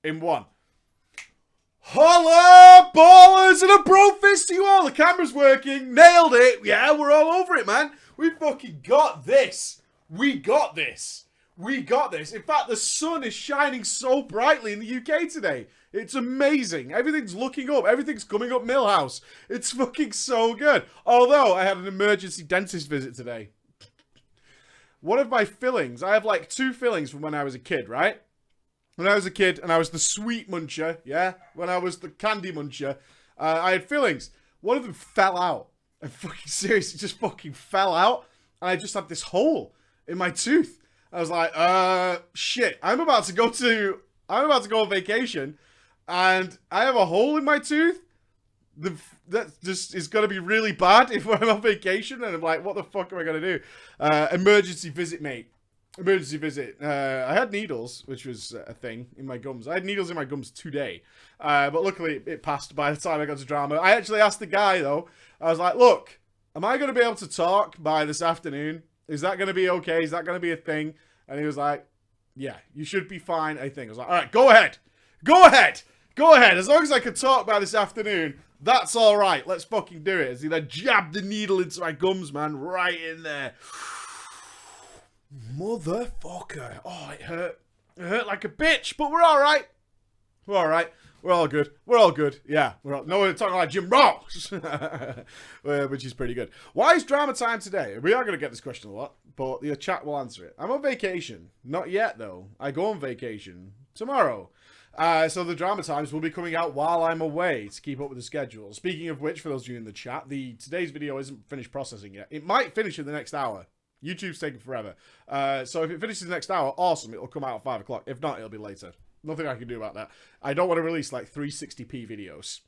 in one. Holla, ballers, and a bro fist to you all. The camera's working. Nailed it. Yeah, we're all over it, man. We fucking got this. We got this. We got this. In fact, the sun is shining so brightly in the UK today. It's amazing. Everything's looking up. Everything's coming up Millhouse. It's fucking so good. Although, I had an emergency dentist visit today. One of my fillings, I have like 2 fillings from when I was a kid, right? When I was a kid, and I was the sweet muncher, yeah? When I was the candy muncher, I had fillings. One of them fell out. I'm fucking serious. It just fucking fell out. And I just had this hole in my tooth. I was like, shit. I'm about to go on vacation, and I have a hole in my tooth. That just is going to be really bad if I'm on vacation, and I'm like, what the fuck am I going to do? Emergency visit, mate. Emergency visit. I had needles, which was a thing, in my gums. I had needles in my gums today. But luckily, it passed by the time I got to drama. I actually asked the guy, though. I was like, look, am I going to be able to talk by this afternoon? Is that going to be okay? Is that going to be a thing? And he was like, yeah, you should be fine, I think. I was like, all right, go ahead. Go ahead. Go ahead. As long as I can talk by this afternoon, that's all right. Let's fucking do it. As he then jabbed the needle into my gums, man, right in there. Motherfucker. Oh, it hurt. It hurt like a bitch, but we're all right. We're all right. We're all good. We're all good. Yeah. No, we're talking like Jim Ross, which is pretty good. Why is drama time today? We are going to get this question a lot, but the chat will answer it. I'm on vacation. Not yet, though. I go on vacation tomorrow. So the drama times will be coming out while I'm away to keep up with the schedule. Speaking of which, for those of you in the chat, today's video isn't finished processing yet. It might finish in the next hour. YouTube's taking forever. So if it finishes the next hour, awesome. It'll come out at 5 o'clock. If not, it'll be later. Nothing I can do about that. I don't want to release like 360p videos.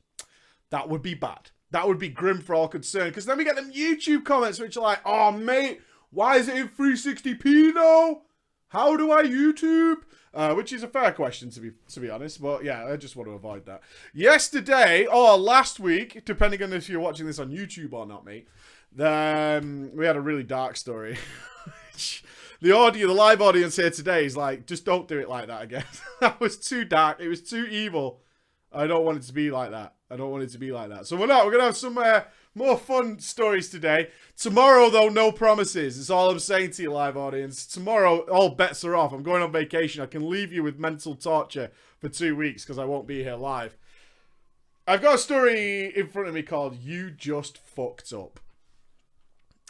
That would be bad. That would be grim for all concerned. Because then we get them YouTube comments which are like, oh, mate, why is it in 360p though? How do I YouTube? Which is a fair question, to be honest. But yeah, I just want to avoid that. Yesterday, or last week, depending on if you're watching this on YouTube or not, mate, we had a really dark story. The live audience here today is like, just don't do it like that again. That was too dark. It was too evil. I don't want it to be like that. I don't want it to be like that. So we're going to have some more fun stories today. Tomorrow, though, no promises. It's all I'm saying to you, live audience. Tomorrow, all bets are off. I'm going on vacation. I can leave you with mental torture for 2 weeks because I won't be here live. I've got a story in front of me called You Just Fucked Up.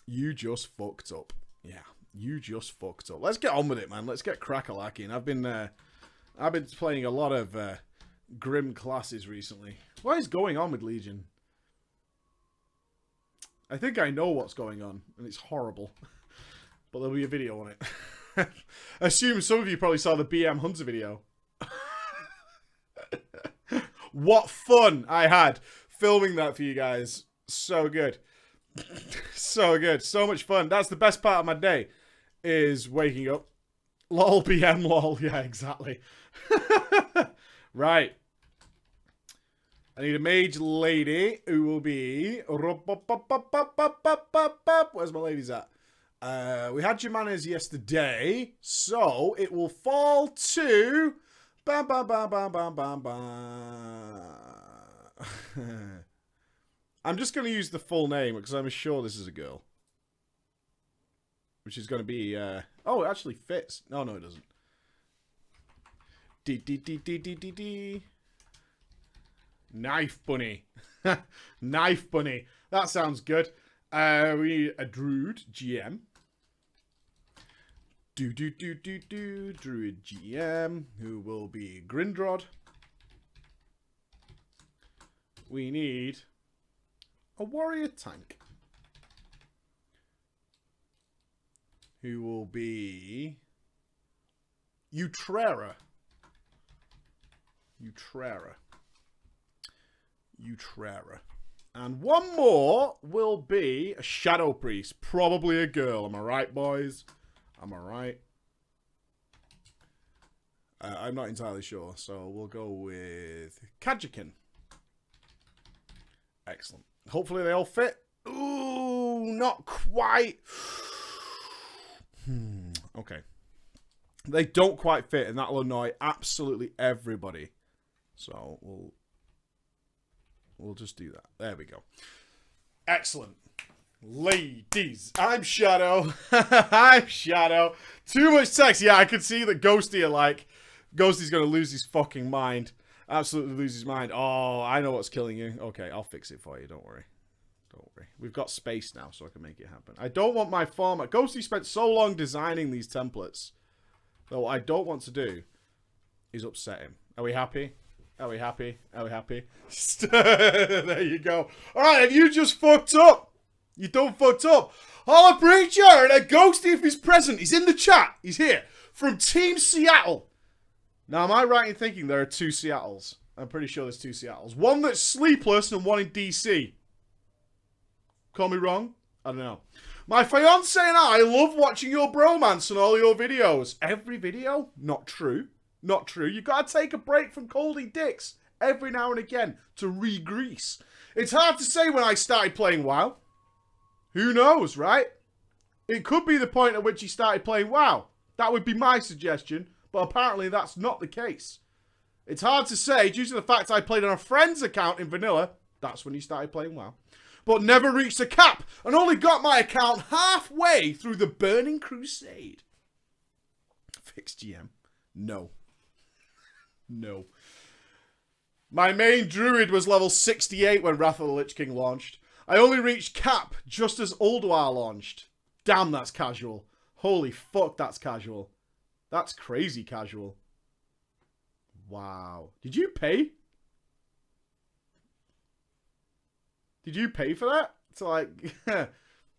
You just fucked up. Yeah. You just fucked up. Let's get on with it, man. Let's get crack-a-lacking. I've been playing a lot of grim classes recently. What is going on with Legion? I think I know what's going on, and it's horrible. But there'll be a video on it. I assume some of you probably saw the BM Hunter video. What fun I had filming that for you guys. So good. So good. So much fun. That's the best part of my day. Is waking up. Lol, BM, lol. Yeah, exactly. Right. I need a mage lady who will be... Where's my ladies at? We had Jemanas yesterday, so it will fall to... Bam, bam, bam, bam, bam, bam, bam. I'm just going to use the full name because I'm sure this is a girl. Which is going to be... oh, it actually fits. No, it doesn't. D. Knife Bunny. Knife Bunny. That sounds good. We need a Druid GM. Druid GM, who will be Grindrod. We need a warrior tank, who will be Utrera. And one more will be a Shadow Priest. Probably a girl. Am I right, boys? Am I right? I'm not entirely sure. So we'll go with Kajakin. Excellent. Hopefully they all fit. Ooh, not quite. Okay. They don't quite fit, and that'll annoy absolutely everybody. So we'll just do that. There we go. Excellent. Ladies, I'm Shadow. I'm Shadow. Too much text. Yeah, I could see that Ghosty are like, Ghosty's going to lose his fucking mind. Absolutely lose his mind. Oh, I know what's killing you. Okay, I'll fix it for you. Don't worry. Don't worry. We've got space now, so I can make it happen. I don't want my format. Ghosty spent so long designing these templates that what I don't want to do is upset him. Are we happy? Are we happy? Are we happy? There you go. All right, and you just fucked up. You done fucked up. Holla Preacher and a Ghosty if he's present. He's in the chat. He's here. From Team Seattle. Now, am I right in thinking there are 2 Seattles? I'm pretty sure there's 2 Seattles. One that's sleepless and one in DC. Call me wrong? I don't know. My fiance and I love watching your bromance and all your videos. Every video? Not true. Not true. You gotta take a break from holding dicks every now and again to re-grease. It's hard to say when I started playing WoW. Who knows, right? It could be the point at which he started playing WoW. That would be my suggestion, but apparently that's not the case. It's hard to say due to the fact I played on a friend's account in vanilla. That's when he started playing WoW. But never reached a cap and only got my account halfway through the Burning Crusade. Fix GM. No. No. My main druid was level 68 when Wrath of the Lich King launched. I only reached cap just as Ulduar launched. Damn, that's casual. Holy fuck, that's casual. That's crazy casual. Wow. Did you pay? Did you pay for that? It's like,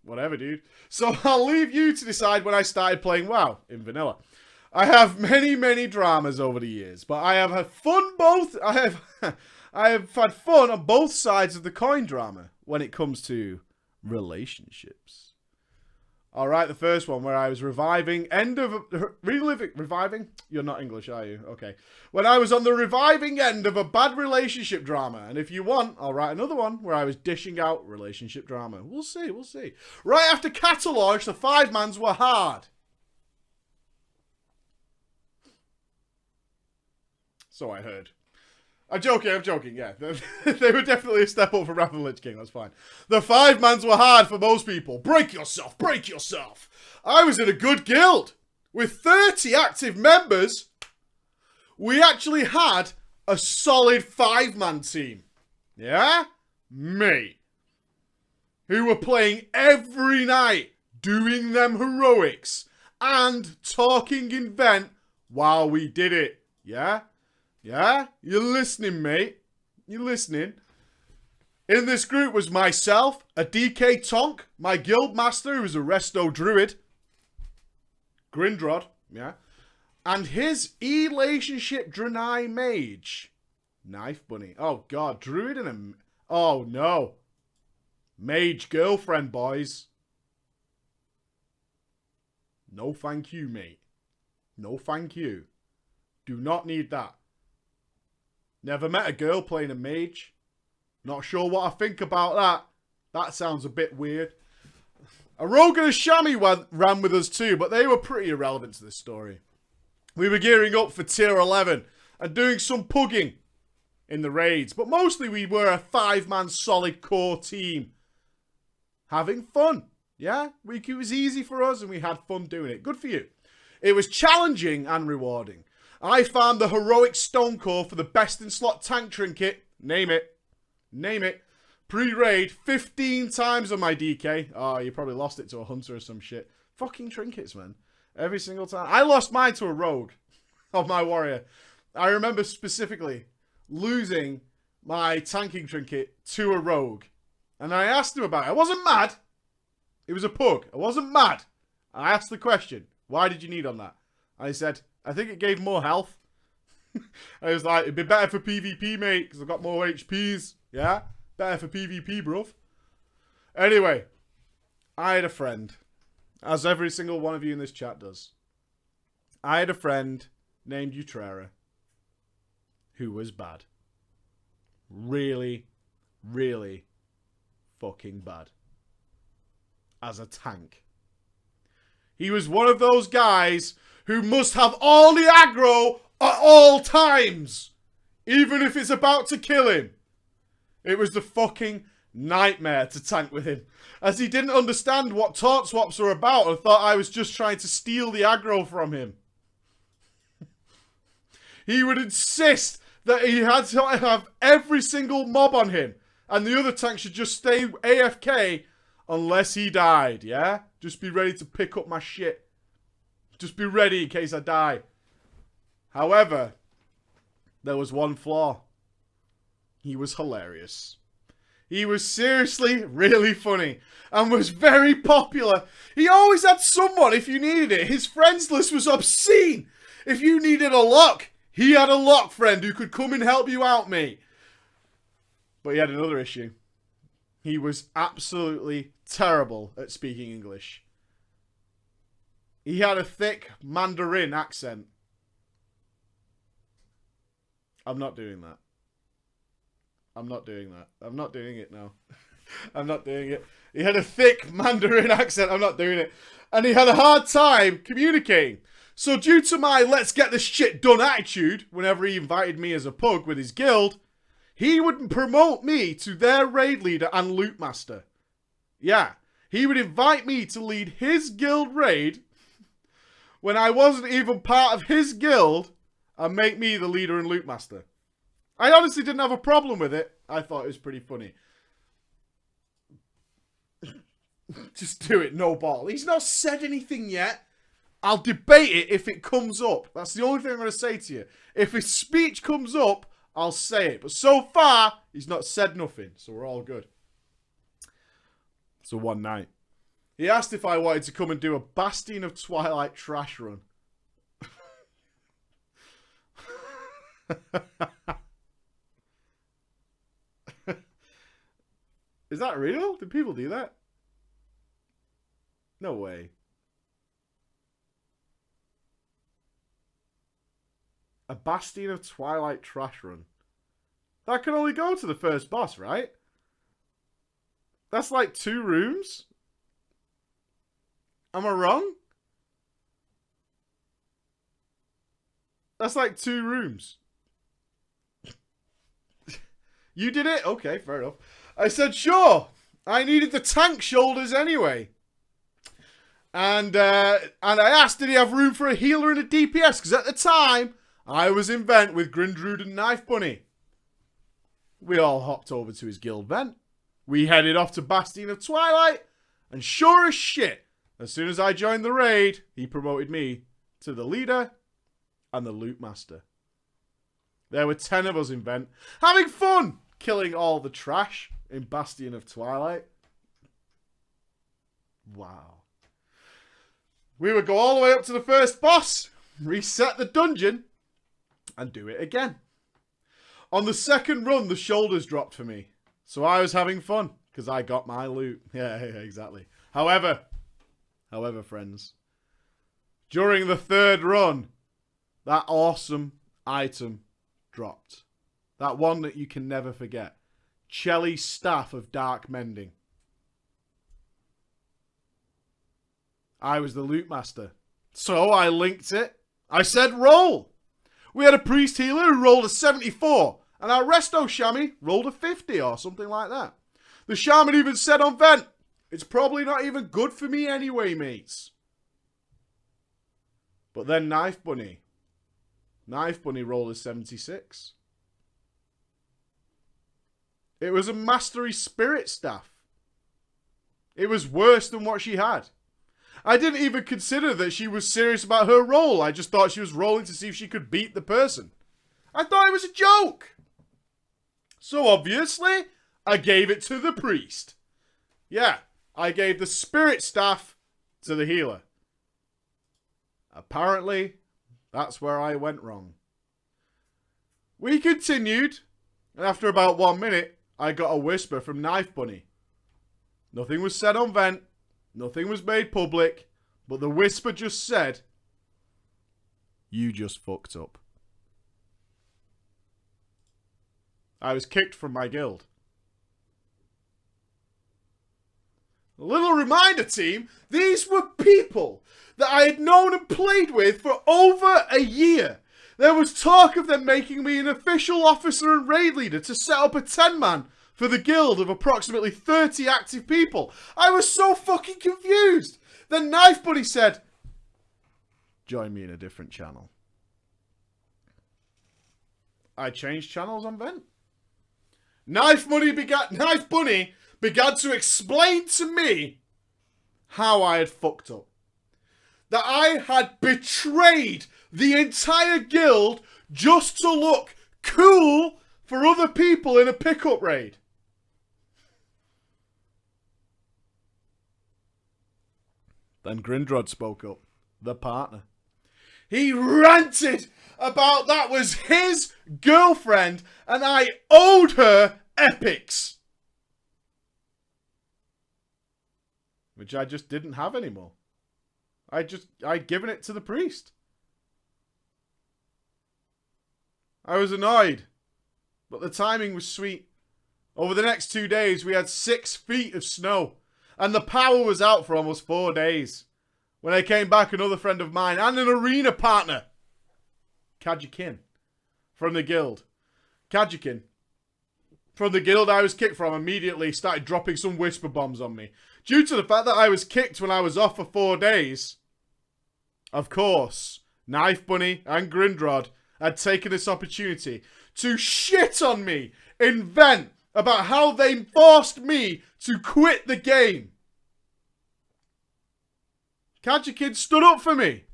whatever, dude. So I'll leave you to decide when I started playing WoW in vanilla. I have many, many dramas over the years, but I have had fun I have had fun on both sides of the coin drama when it comes to relationships. All right, the first one where I was reviving reviving? You're not English, are you? Okay. When I was on the reviving end of a bad relationship drama. And if you want, I'll write another one where I was dishing out relationship drama. We'll see, we'll see. Right after Cattle launch, the 5-mans were hard. So I heard. I'm joking, yeah. They were definitely a step up from Wrath of the Lich King, that's fine. The 5-mans were hard for most people. Break yourself, break yourself. I was in a good guild. With 30 active members, we actually had a solid 5-man team. Yeah? Me. Who were playing every night, doing them heroics, and talking in vent while we did it. Yeah? Yeah? You're listening, mate. You're listening. In this group was myself, a DK Tonk, my guild master who was a resto druid, Grindrod, yeah, and his relationship Draenei mage, Knife Bunny. Oh god, druid and a... Oh no. Mage girlfriend, boys. No thank you, mate. No thank you. Do not need that. Never met a girl playing a mage. Not sure what I think about that. That sounds a bit weird. A rogue and a chamois ran with us too, but they were pretty irrelevant to this story. We were gearing up for tier 11 and doing some pugging in the raids, but mostly we were a 5-man solid core team. Having fun. Yeah? It was easy for us and we had fun doing it. Good for you. It was challenging and rewarding. I found the heroic stone core for the best in slot tank trinket. Name it. Name it. Pre-raid 15 times on my DK. Oh, you probably lost it to a hunter or some shit. Fucking trinkets, man. Every single time. I lost mine to a rogue of my warrior. I remember specifically losing my tanking trinket to a rogue. And I asked him about it. I wasn't mad. It was a pug. I wasn't mad. I asked the question, why did you need on that? And he said, I think it gave more health. I was like, it'd be better for PvP, mate, because I've got more HPs. Yeah? Better for PvP, bruv. Anyway, I had a friend, as every single one of you in this chat does. I had a friend named Utrera who was bad. Really, really fucking bad. As a tank. He was one of those guys who must have all the aggro at all times. Even if it's about to kill him. It was the fucking nightmare to tank with him, as he didn't understand what taunt swaps were about and thought I was just trying to steal the aggro from him. He would insist that he had to have every single mob on him, and the other tank should just stay AFK unless he died, yeah? Just be ready to pick up my shit. Just be ready in case I die. However, there was one flaw. He was hilarious. He was seriously really funny and was very popular. He always had someone if you needed it. His friends list was obscene. If you needed a lock, he had a lock friend who could come and help you out, mate. But he had another issue. He was absolutely terrible at speaking English. He had a thick Mandarin accent. I'm not doing that. I'm not doing that. I'm not doing it now. I'm not doing it. He had a thick Mandarin accent. I'm not doing it. And he had a hard time communicating. So due to my let's get this shit done attitude, whenever he invited me as a pug with his guild, he would promote me to their raid leader and loot master. Yeah. He would invite me to lead his guild raid when I wasn't even part of his guild and make me the leader and loot master. I honestly didn't have a problem with it. I thought it was pretty funny. Just do it, no ball. He's not said anything yet. I'll debate it if it comes up. That's the only thing I'm going to say to you. If his speech comes up, I'll say it. But so far, he's not said nothing. So we're all good. So one night, he asked if I wanted to come and do a Bastion of Twilight trash run. Is that real? Did people do that? No way. A Bastion of Twilight trash run. That can only go to the first boss, right? That's like 2 rooms? Am I wrong? That's like 2 rooms. You did it? Okay, fair enough. I said, sure. I needed the tank shoulders anyway. And I asked, did he have room for a healer and a DPS? Because at the time, I was in vent with Grindrude and Knife Bunny. We all hopped over to his guild vent. We headed off to Bastion of Twilight. And sure as shit, as soon as I joined the raid, he promoted me to the leader and the loot master. There were 10 of us in vent, having fun, killing all the trash in Bastion of Twilight. Wow. We would go all the way up to the first boss, reset the dungeon, and do it again. On the second run, the shoulders dropped for me. So I was having fun, because I got my loot. Yeah, exactly. However, friends, during the third run, that awesome item dropped. That one that you can never forget. Chelly's Staff of Dark Mending. I was the loot master. So I linked it. I said roll. We had a priest healer who rolled a 74. And our resto chamois rolled a 50 or something like that. The shaman even said on vent, it's probably not even good for me anyway, mates. But then Knife Bunny rolled a 76. It was a mastery spirit staff. It was worse than what she had. I didn't even consider that she was serious about her roll. I just thought she was rolling to see if she could beat the person. I thought it was a joke. So obviously, I gave it to the priest. Yeah, I gave the spirit staff to the healer. Apparently, that's where I went wrong. We continued, and after about 1 minute, I got a whisper from Knife Bunny. Nothing was said on vent, nothing was made public, but the whisper just said, you just fucked up. I was kicked from my guild. A little reminder, team, these were people that I had known and played with for over a year. There was talk of them making me an official officer and raid leader to set up a 10-man for the guild of approximately 30 active people. I was so fucking confused. Then Knife Bunny said, join me in a different channel. I changed channels on Vent. Knife Bunny began to explain to me how I had fucked up. That I had betrayed the entire guild just to look cool for other people in a pickup raid. Then Grindrod spoke up, the partner. He ranted about that was his girlfriend and I owed her epics. Which I just didn't have anymore. I'd given it to the priest. I was annoyed, but the timing was sweet. Over the next 2 days, we had 6 feet of snow, and the power was out for almost 4 days. When I came back, another friend of mine and an arena partner, Kajikin, from the guild. Kajikin, from the guild I was kicked from, immediately started dropping some whisper bombs on me. Due to the fact that I was kicked when I was off for 4 days, of course, Knife Bunny and Grindrod had taken this opportunity to shit on me in Vent about how they forced me to quit the game. Kajikin stood up for me,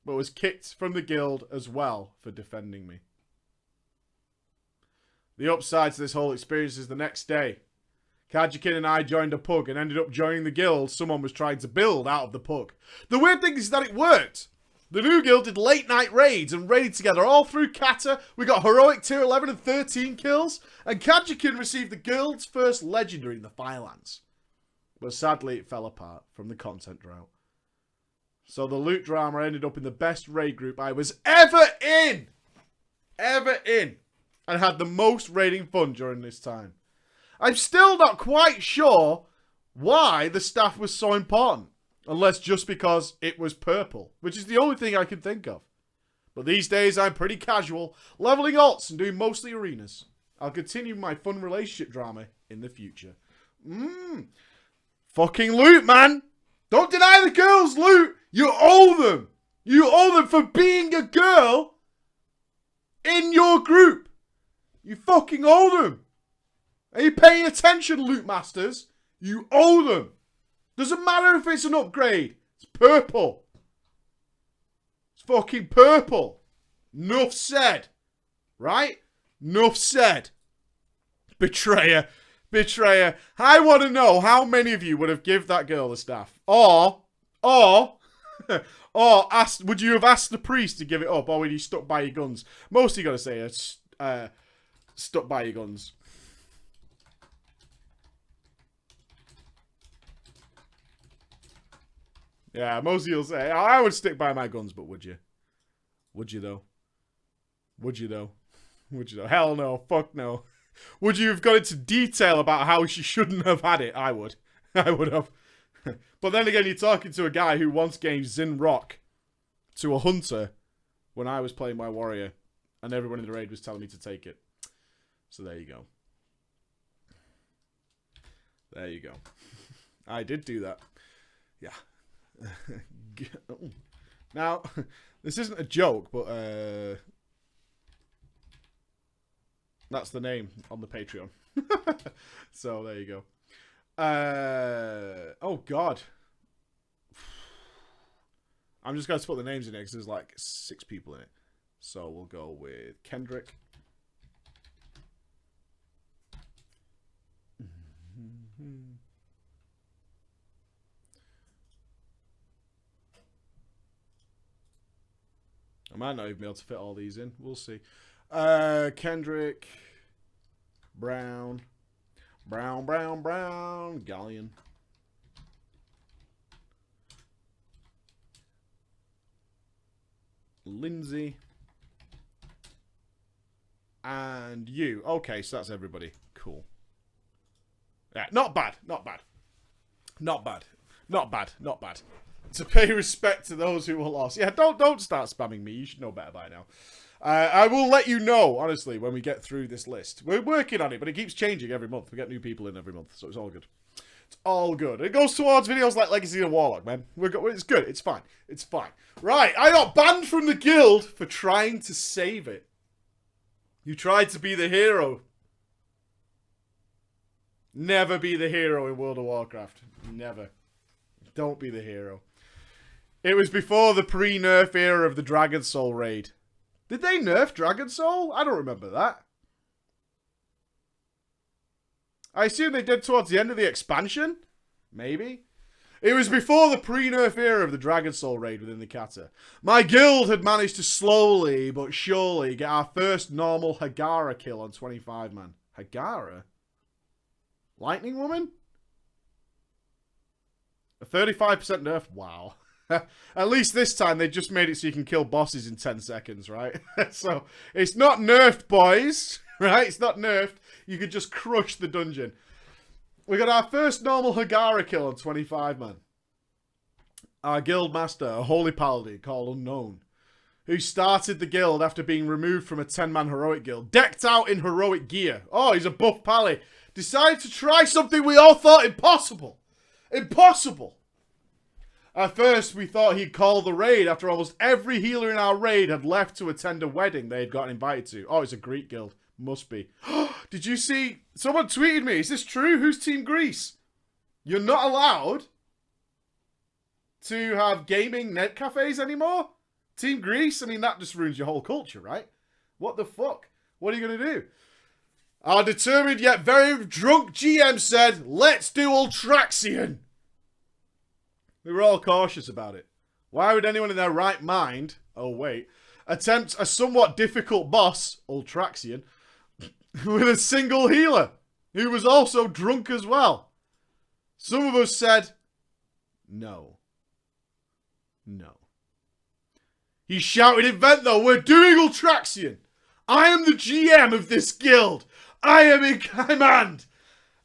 but was kicked from the guild as well for defending me. The upside to this whole experience is the next day, Kajikin and I joined a pug and ended up joining the guild someone was trying to build out of the pug. The weird thing is that it worked. The new guild did late night raids and raided together all through Kata. We got heroic tier 11 and 13 kills. And Kajikin received the guild's first legendary in the Firelands. But sadly it fell apart from the content drought. So the loot drama ended up in the best raid group I was ever in. And had the most raiding fun during this time. I'm still not quite sure why the staff was so important. Unless just because it was purple. Which is the only thing I can think of. But these days I'm pretty casual. Leveling alts and doing mostly arenas. I'll continue my fun relationship drama in the future. Fucking loot, man. Don't deny the girls loot. You owe them. You owe them for being a girl in your group. You fucking owe them. Are you paying attention, loot masters? You owe them. Doesn't matter if it's an upgrade. It's purple. It's fucking purple. Nuff said. Right? Nuff said. Betrayer. Betrayer. I want to know how many of you would have given that girl the staff. Or asked, would you have asked the priest to give it up? Or would you stuck by your guns? Most of you got to say it's stuck by your guns. Yeah, most of you'll say, I would stick by my guns, but would you? Would you though? Would you though? Would you though? Hell no. Fuck no. Would you have gone into detail about how she shouldn't have had it? I would. I would have. But then again, you're talking to a guy who once gave Zin Rock to a hunter when I was playing my warrior, and everyone in the raid was telling me to take it. So there you go. There you go. I did do that. Yeah. Now, this isn't a joke, but that's the name on the Patreon. So there you go. Oh god, I'm just going to put the names in it because there's like 6 people in it. So we'll go with Kendrick. I might not even be able to fit all these in. We'll see. Kendrick. Brown. Galleon. Lindsay. And you. Okay, so that's everybody. Cool. Yeah, not bad. Not bad. Not bad. Not bad. Not bad. To pay respect to those who were lost. Yeah, don't start spamming me. You should know better by now. I will let you know, honestly, when we get through this list. We're working on it, but it keeps changing every month. We get new people in every month, so it's all good. It's all good. It goes towards videos like Legacy of Warlock, man. It's good. It's fine. It's fine. Right, I got banned from the guild for trying to save it. You tried to be the hero. Never be the hero in World of Warcraft. Never. Don't be the hero. It was before the pre-nerf era of the Dragon Soul raid. Did they nerf Dragon Soul? I don't remember that. I assume they did towards the end of the expansion? Maybe. It was before the pre-nerf era of the Dragon Soul raid within the kata. My guild had managed to slowly but surely get our first normal Hagara kill on 25 man. Hagara? Lightning Woman? A 35% nerf? Wow. At least this time they just made it so you can kill bosses in 10 seconds, right? So, it's not nerfed, boys. Right? It's not nerfed. You could just crush the dungeon. We got our first normal Hagara kill on 25 man. Our guild master, a holy paladin called Unknown, who started the guild after being removed from a 10-man heroic guild, decked out in heroic gear. Oh, he's a buff pally. Decided to try something we all thought impossible. Impossible. At first, we thought he'd call the raid after almost every healer in our raid had left to attend a wedding they had gotten invited to. Oh, it's a Greek guild. Must be. Did you see? Someone tweeted me. Is this true? Who's Team Greece? You're not allowed to have gaming net cafes anymore? Team Greece? I mean, that just ruins your whole culture, right? What the fuck? What are you going to do? Our determined yet very drunk GM said, let's do Ultraxion. We were all cautious about it. Why would anyone in their right mind, oh wait, attempt a somewhat difficult boss, Ultraxion, with a single healer, who was also drunk as well? Some of us said, no. No. He shouted in vent though, we're doing Ultraxion. I am the GM of this guild. I am in command.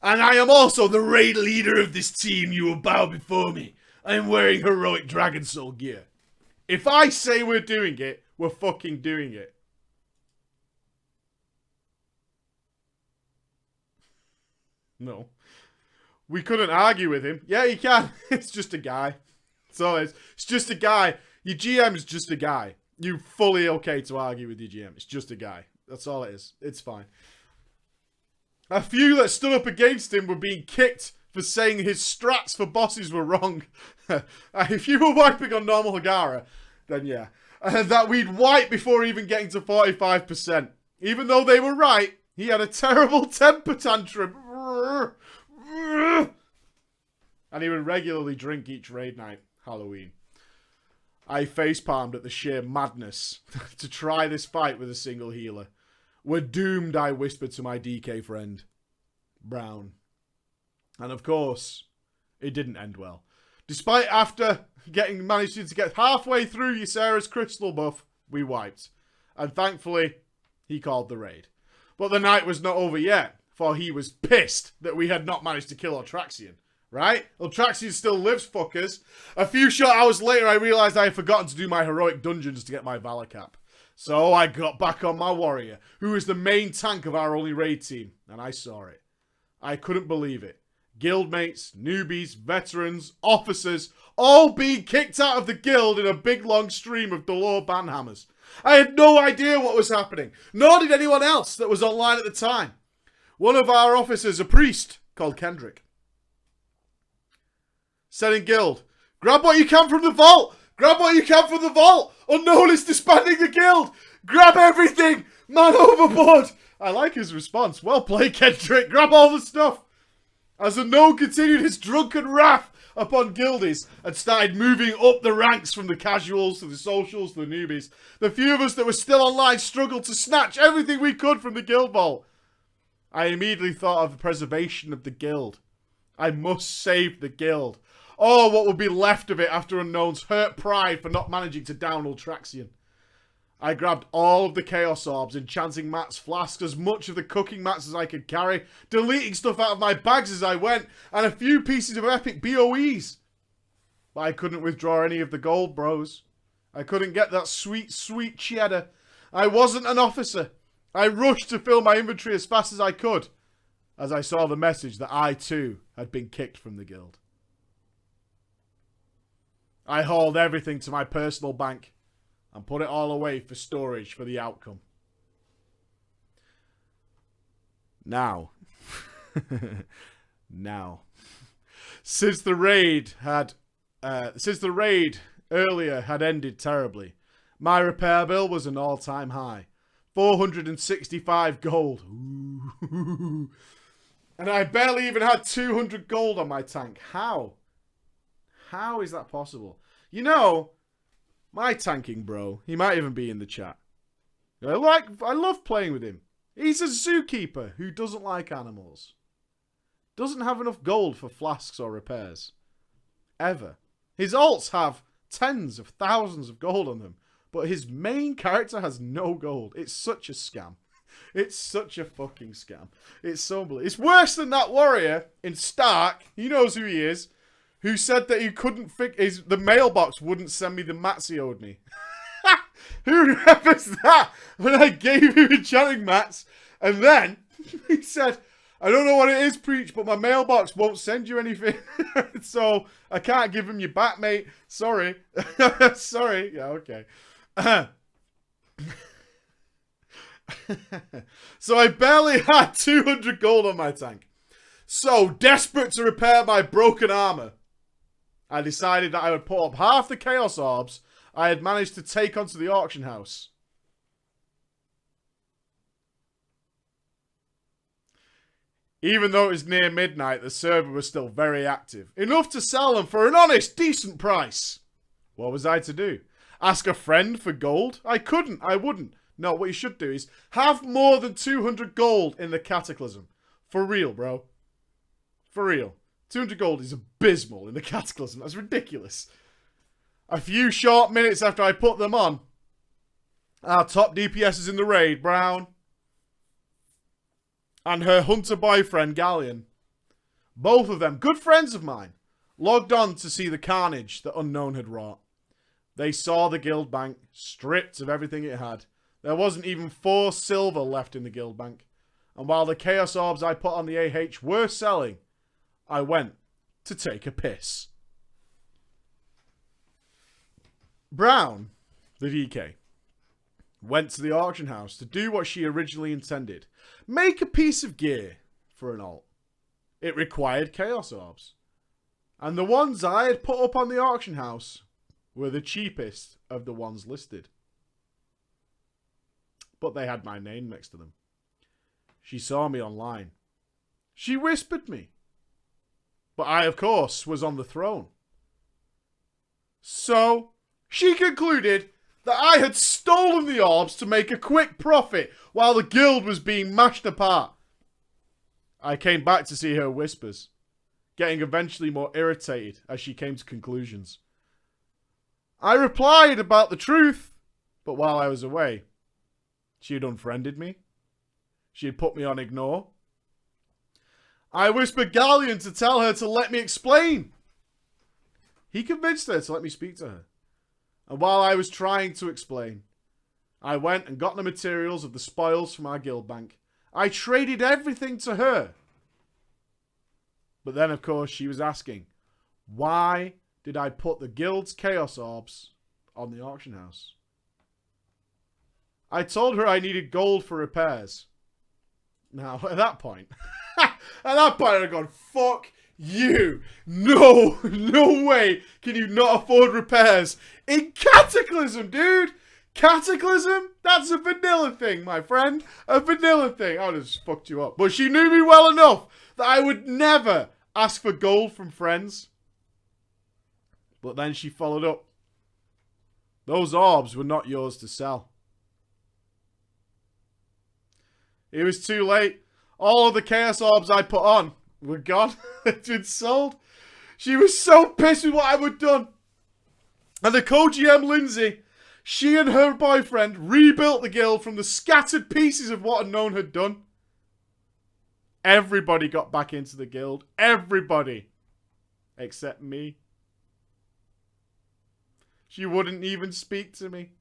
And I am also the raid leader of this team. You will bow before me. I am wearing heroic Dragon Soul gear. If I say we're doing it, we're fucking doing it. No. We couldn't argue with him. Yeah, you can. It's just a guy. So it's just a guy. Your GM is just a guy. You're fully okay to argue with your GM. It's just a guy. That's all it is. It's fine. A few that stood up against him were being kicked for saying his strats for bosses were wrong. If you were wiping on normal Hagara, then yeah. That we'd wipe before even getting to 45%. Even though they were right, he had a terrible temper tantrum. And he would regularly drink each raid night. Halloween. I facepalmed at the sheer madness to try this fight with a single healer. We're doomed, I whispered to my DK friend, Brown. And of course, it didn't end well. Despite after managing to get halfway through Ysera's crystal buff, we wiped. And thankfully, he called the raid. But the night was not over yet, for he was pissed that we had not managed to kill Ultraxion. Right? Ultraxion still lives, fuckers. A few short hours later, I realised I had forgotten to do my heroic dungeons to get my Valor cap. So I got back on my warrior, who was the main tank of our only raid team, and I saw it. I couldn't believe it. Guildmates, newbies, veterans, officers, all being kicked out of the guild in a big long stream of Dolor banhammers. I had no idea what was happening, nor did anyone else that was online at the time. One of our officers, a priest called Kendrick, said in guild, grab what you can from the vault! Grab what you can from the vault! Unknown is disbanding the guild! Grab everything! Man overboard! I like his response. Well played, Kendrick. Grab all the stuff! As Unknown continued his drunken wrath upon guildies and started moving up the ranks from the casuals to the socials to the newbies, the few of us that were still online struggled to snatch everything we could from the guild vault. I immediately thought of the preservation of the guild. I must save the guild. Oh, what would be left of it after Unknown's hurt pride for not managing to down Ultraxion. I grabbed all of the Chaos Orbs, enchanting mats, flasks, as much of the cooking mats as I could carry, deleting stuff out of my bags as I went, and a few pieces of epic BOEs. But I couldn't withdraw any of the gold, bros. I couldn't get that sweet, sweet cheddar. I wasn't an officer. I rushed to fill my inventory as fast as I could, as I saw the message that I, too, had been kicked from the guild. I hauled everything to my personal bank and put it all away for storage for the outcome. Now. Since the raid earlier had ended terribly, my repair bill was an all-time high. 465 gold. Ooh. And I barely even had 200 gold on my tank. How? How is that possible? You know, my tanking bro, he might even be in the chat. I love playing with him. He's a zookeeper who doesn't like animals. Doesn't have enough gold for flasks or repairs. Ever. His alts have tens of thousands of gold on them, but his main character has no gold. It's such a scam. It's such a fucking scam. It's so unbelievable. It's worse than that warrior in Stark. He knows who he is. Who said that he couldn't the mailbox wouldn't send me the mats he owed me. Who remembers that? When I gave him enchanting mats, and then he said, I don't know what it is, Preach, but my mailbox won't send you anything. So I can't give him your back, mate. Sorry. Sorry. Yeah, okay. So I barely had 200 gold on my tank. So, desperate to repair my broken armor, I decided that I would put up half the Chaos Orbs I had managed to take onto the auction house. Even though it was near midnight, the server was still very active. Enough to sell them for an honest, decent price. What was I to do? Ask a friend for gold? I couldn't. I wouldn't. No, what you should do is have more than 200 gold in the Cataclysm. For real, bro. For real. 200 gold is abysmal in the Cataclysm. That's ridiculous. A few short minutes after I put them on, our top DPSs in the raid, Brown, and her hunter boyfriend, Galleon, both of them, good friends of mine, logged on to see the carnage that Unknown had wrought. They saw the guild bank stripped of everything it had. There wasn't even 4 silver left in the guild bank. And while the Chaos Orbs I put on the AH were selling, I went to take a piss. Brown, the DK, went to the auction house to do what she originally intended. Make a piece of gear for an alt. It required Chaos Orbs. And the ones I had put up on the auction house were the cheapest of the ones listed. But they had my name next to them. She saw me online. She whispered me. But I, of course, was on the throne. So, she concluded that I had stolen the orbs to make a quick profit while the guild was being mashed apart. I came back to see her whispers, getting eventually more irritated as she came to conclusions. I replied about the truth, but while I was away, she had unfriended me. She had put me on ignore. I whispered Galleon to tell her to let me explain. He convinced her to let me speak to her. And while I was trying to explain, I went and got the materials of the spoils from our guild bank. I traded everything to her. But then, of course, she was asking, why did I put the guild's Chaos Orbs on the auction house? I told her I needed gold for repairs. Now, at that point, I'd gone, fuck you. No way can you not afford repairs in Cataclysm, dude. Cataclysm? That's a vanilla thing, my friend. A vanilla thing. I just fucked you up. But she knew me well enough that I would never ask for gold from friends. But then she followed up. Those orbs were not yours to sell. It was too late. All of the Chaos Orbs I put on were gone. They'd been sold. She was so pissed with what I had done. And the co-GM, Lindsay, she and her boyfriend rebuilt the guild from the scattered pieces of what Unknown had done. Everybody got back into the guild. Everybody. Except me. She wouldn't even speak to me.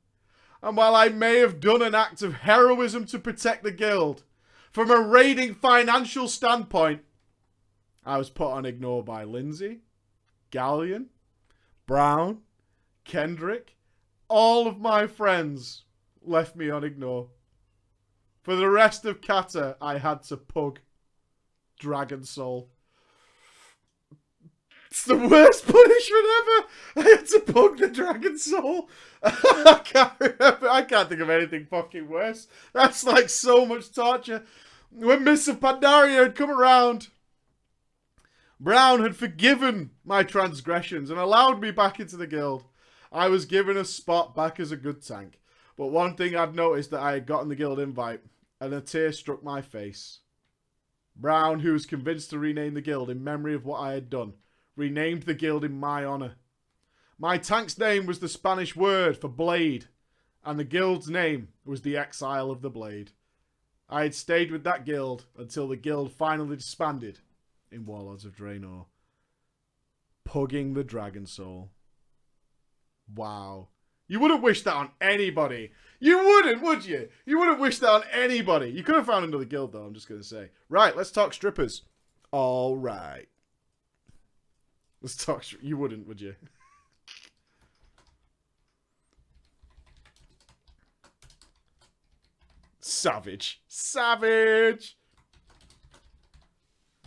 And while I may have done an act of heroism to protect the guild, from a raiding financial standpoint, I was put on ignore by Lindsay, Galleon, Brown, Kendrick. All of my friends left me on ignore. For the rest of Kata, I had to pug Dragon Soul. It's the worst punishment ever. I had to pug the Dragon Soul. I can't remember. I can't think of anything fucking worse. That's like so much torture. When Mists of Pandaria had come around, Brown had forgiven my transgressions and allowed me back into the guild. I was given a spot back as a good tank. But one thing I'd noticed that I had gotten the guild invite, and a tear struck my face. Brown, who was convinced to rename the guild in memory of what I had done, renamed the guild in my honour. My tank's name was the Spanish word for blade, and the guild's name was the Exile of the Blade. I had stayed with that guild until the guild finally disbanded in Warlords of Draenor. Pugging the Dragon Soul. Wow. You wouldn't wish that on anybody. You wouldn't, would you? You wouldn't wish that on anybody. You could have found another guild, though, I'm just going to say. Right, let's talk strippers. All right. Let's talk... You wouldn't, would you? Savage. Savage!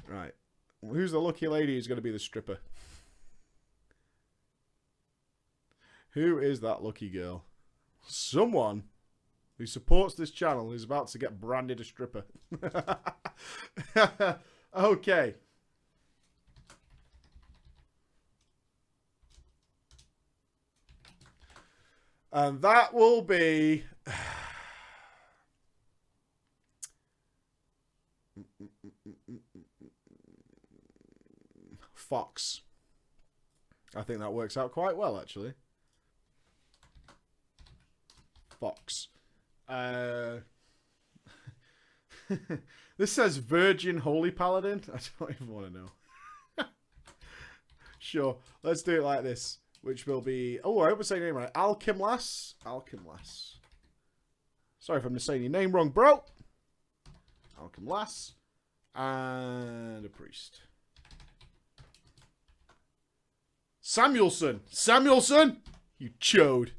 Right. Who's the lucky lady who's going to be the stripper? Who is that lucky girl? Someone who supports this channel is about to get branded a stripper. Okay. And that will be... Fox. I think that works out quite well, actually. Fox. This says Virgin Holy Paladin. I don't even want to know. Sure, let's do it like this, which will be... Oh, I hope I'm saying your name right. Alkimlas. Alkimlas. Sorry if I'm just saying your name wrong, bro. Alkimlas. And a priest. Samuelson. Samuelson! You chode.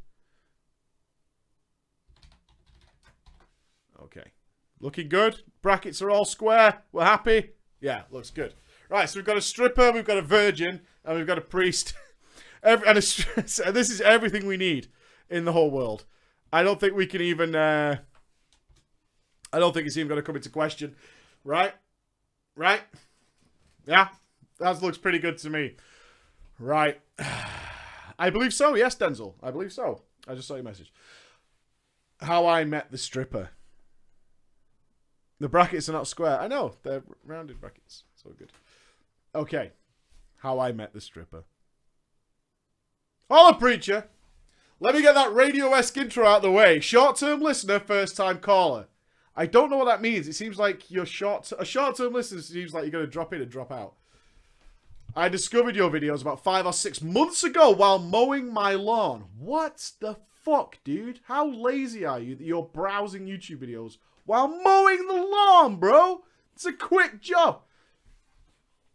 Okay. Looking good. Brackets are all square. We're happy. Yeah, looks good. Right, so we've got a stripper, we've got a virgin, and we've got a priest. So this is everything we need in the whole world. I don't think we can even... I don't think it's even going to come into question. Right? Right? Yeah? That looks pretty good to me. Right. I believe so. Yes, Denzel. I believe so. I just saw your message. How I met the stripper. The brackets are not square. I know. They're rounded brackets. It's all good. Okay. How I met the stripper. Holla, preacher. Let me get that radio-esque intro out of the way. Short-term listener, first-time caller. I don't know what that means. It seems like you're a short-term listener seems like you're going to drop in and drop out. I discovered your videos about 5 or 6 months ago while mowing my lawn. What the fuck, dude? How lazy are you that you're browsing YouTube videos while mowing the lawn, bro? It's a quick job.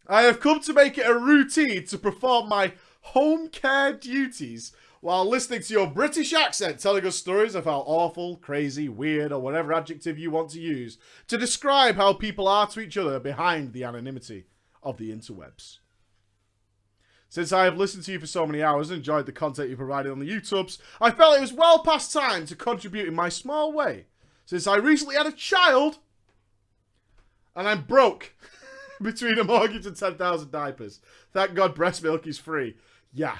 I have come to make it a routine to perform my home care duties while listening to your British accent telling us stories of how awful, crazy, weird, or whatever adjective you want to use to describe how people are to each other behind the anonymity of the interwebs. Since I have listened to you for so many hours and enjoyed the content you provided on the YouTubes, I felt it was well past time to contribute in my small way. Since I recently had a child, and I'm broke between a mortgage and 10,000 diapers. Thank God breast milk is free. Yeah.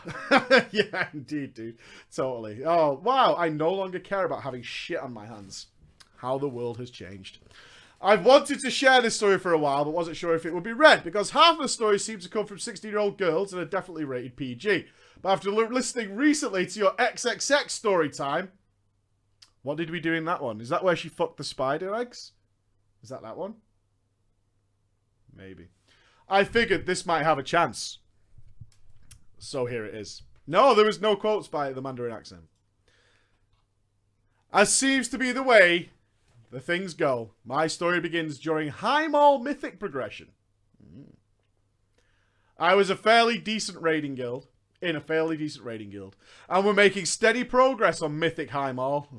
Yeah, indeed, dude. Totally. Oh, wow. I no longer care about having shit on my hands. How the world has changed. I've wanted to share this story for a while, but wasn't sure if it would be read, because half of the story seems to come from 16-year-old girls and are definitely rated PG. But after listening recently to your XXX story time... What did we do in that one? Is that where she fucked the spider eggs? Is that one? Maybe. I figured this might have a chance. So here it is. No, there was no quotes by the Mandarin accent. As seems to be the way the things go, my story begins during High Mall Mythic progression. I was a fairly decent raiding guild, and we're making steady progress on Mythic High Mall.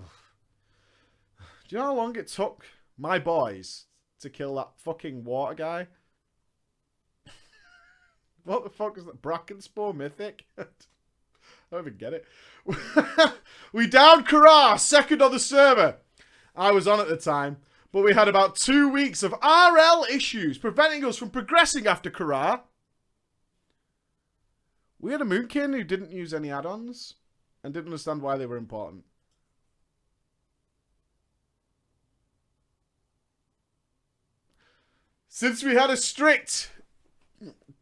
Do you know how long it took my boys to kill that fucking water guy? What the fuck is that? Brackenspore Mythic? I don't even get it. We downed Kara, second on the server. I was on at the time, but we had about 2 weeks of RL issues preventing us from progressing after Kara. We had a Moonkin who didn't use any add-ons and didn't understand why they were important. Since we had a strict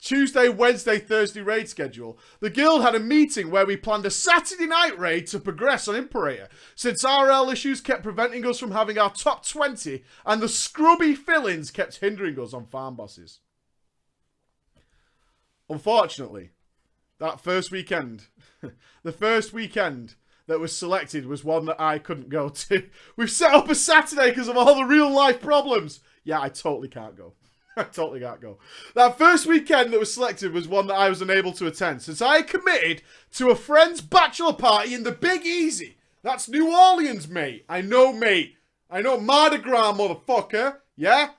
Tuesday, Wednesday, Thursday raid schedule, the guild had a meeting where we planned a Saturday night raid to progress on Imperator, since RL issues kept preventing us from having our top 20 and the scrubby fill-ins kept hindering us on farm bosses. Unfortunately, that first weekend, the first weekend that was selected was one that I couldn't go to. We've set up a Saturday because of all the real life problems. Yeah, I totally can't go. I totally can't go. That first weekend that was selected was one that I was unable to attend, since I committed to a friend's bachelor party in the Big Easy. That's New Orleans, mate. I know, mate. I know Mardi Gras, motherfucker. Yeah?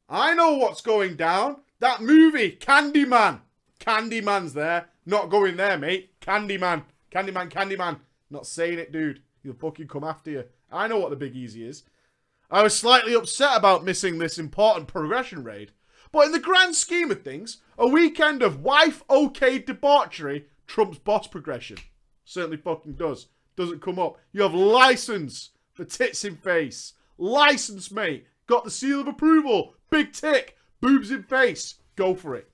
I know what's going down. That movie, Candyman. Candyman's there. Not going there, mate. Candyman. Candyman, Candyman. Not saying it, dude. He'll fucking come after you. I know what the Big Easy is. I was slightly upset about missing this important progression raid, but in the grand scheme of things, a weekend of wife-okayed debauchery trumps boss progression. Certainly fucking does. Doesn't come up. You have license for tits in face. License, mate. Got the seal of approval. Big tick. Boobs in face. Go for it.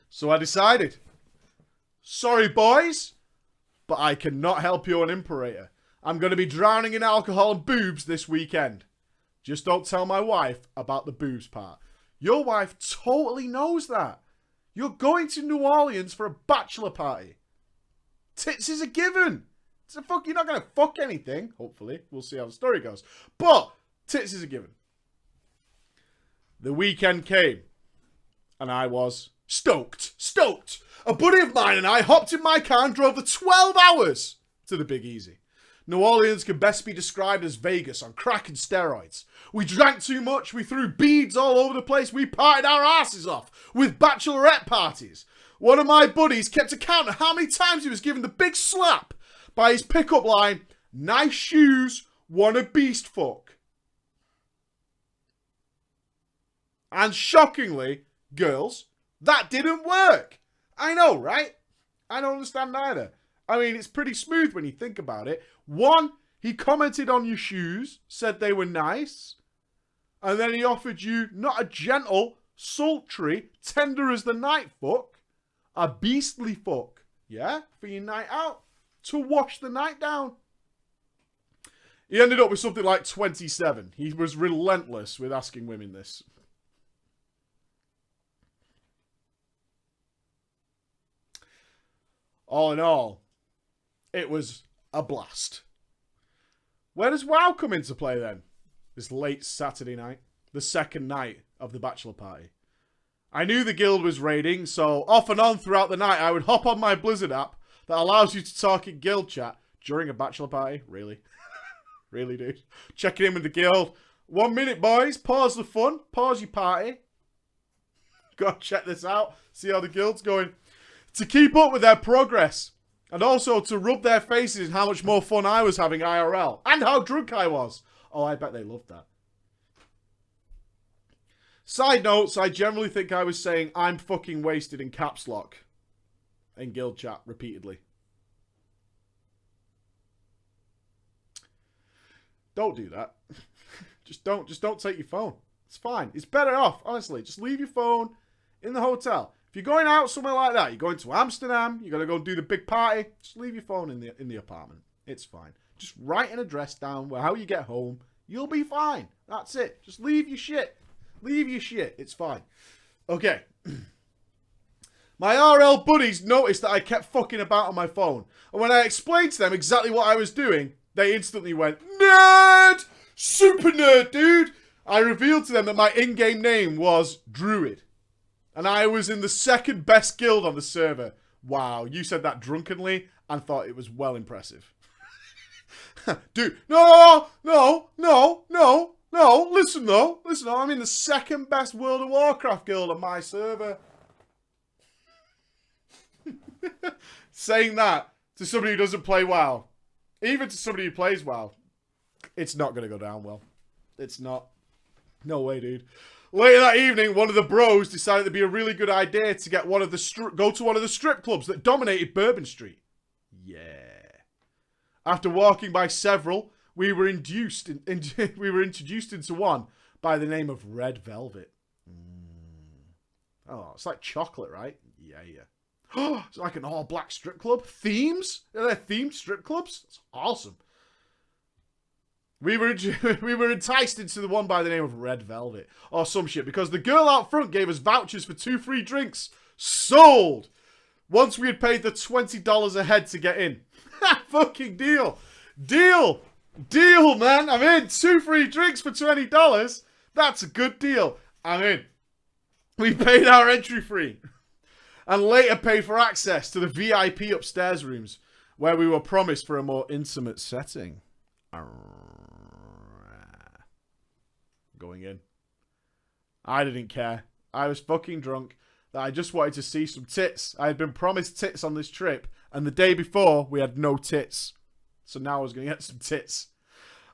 So I decided, sorry boys, but I cannot help you on Imperator. I'm going to be drowning in alcohol and boobs this weekend. Just don't tell my wife about the boobs part. Your wife totally knows that. You're going to New Orleans for a bachelor party. Tits is a given. It's a fuck. You're not going to fuck anything, hopefully. We'll see how the story goes. But tits is a given. The weekend came, and I was stoked. Stoked. A buddy of mine and I hopped in my car and drove the 12 hours to the Big Easy. New Orleans can best be described as Vegas on crack and steroids. We drank too much, we threw beads all over the place, we partied our asses off with bachelorette parties. One of my buddies kept a count of how many times he was given the big slap by his pickup line, nice shoes, wanna beast fuck. And shockingly, girls, that didn't work. I know, right? I don't understand either. I mean, it's pretty smooth when you think about it. One, he commented on your shoes, said they were nice, and then he offered you not a gentle, sultry, tender as the night fuck, a beastly fuck, yeah, for your night out, to wash the night down. He ended up with something like 27. He was relentless with asking women this. All in all, it was a blast. Where does WoW come into play then? This late Saturday night, the second night of the bachelor party. I knew the guild was raiding, so off and on throughout the night I would hop on my Blizzard app that allows you to talk in guild chat during a bachelor party. Really? Really, dude? Checking in with the guild. 1 minute, boys. Pause the fun. Pause your party. Go check this out. See how the guild's going. To keep up with their progress. And also to rub their faces in how much more fun I was having IRL. And how drunk I was. Oh, I bet they loved that. Side notes, I generally think I was saying I'm fucking wasted in caps lock. In guild chat repeatedly. Don't do that. Just don't take your phone. It's fine. It's better off, honestly. Just leave your phone in the hotel. If you're going out somewhere like that, you're going to Amsterdam, you're going to go do the big party, just leave your phone in the apartment. It's fine. Just write an address down where how you get home. You'll be fine. That's it. Just leave your shit. Leave your shit. It's fine. Okay. My RL buddies noticed that I kept fucking about on my phone. And when I explained to them exactly what I was doing, they instantly went, nerd! Super nerd, dude! I revealed to them that my in-game name was Druid. And I was in the second best guild on the server. Wow, you said that drunkenly and thought it was well impressive. Dude, no, listen though, I'm in the second best World of Warcraft guild on my server. Saying that to somebody who doesn't play WoW, even to somebody who plays WoW, it's not going to go down well. It's not. No way, dude. Later that evening, one of the bros decided it'd be a really good idea to get go to one of the strip clubs that dominated Bourbon Street. Yeah. After walking by several, we were introduced into one by the name of Red Velvet. Oh, it's like chocolate, right? Yeah. It's like an all-black strip club. Themes? Are there themed strip clubs? That's awesome. We were enticed into the one by the name of Red Velvet. Or some shit. Because the girl out front gave us vouchers for 2 free drinks. Sold! Once we had paid the $20 a head to get in. Fucking deal. Deal, man. I'm in. 2 free drinks for $20. That's a good deal. I'm in. We paid our entry fee. And later paid for access to the VIP upstairs rooms. Where we were promised for a more intimate setting. Going in. I didn't care. I was fucking drunk. That I just wanted to see some tits. I had been promised tits on this trip. And the day before, we had no tits. So now I was going to get some tits.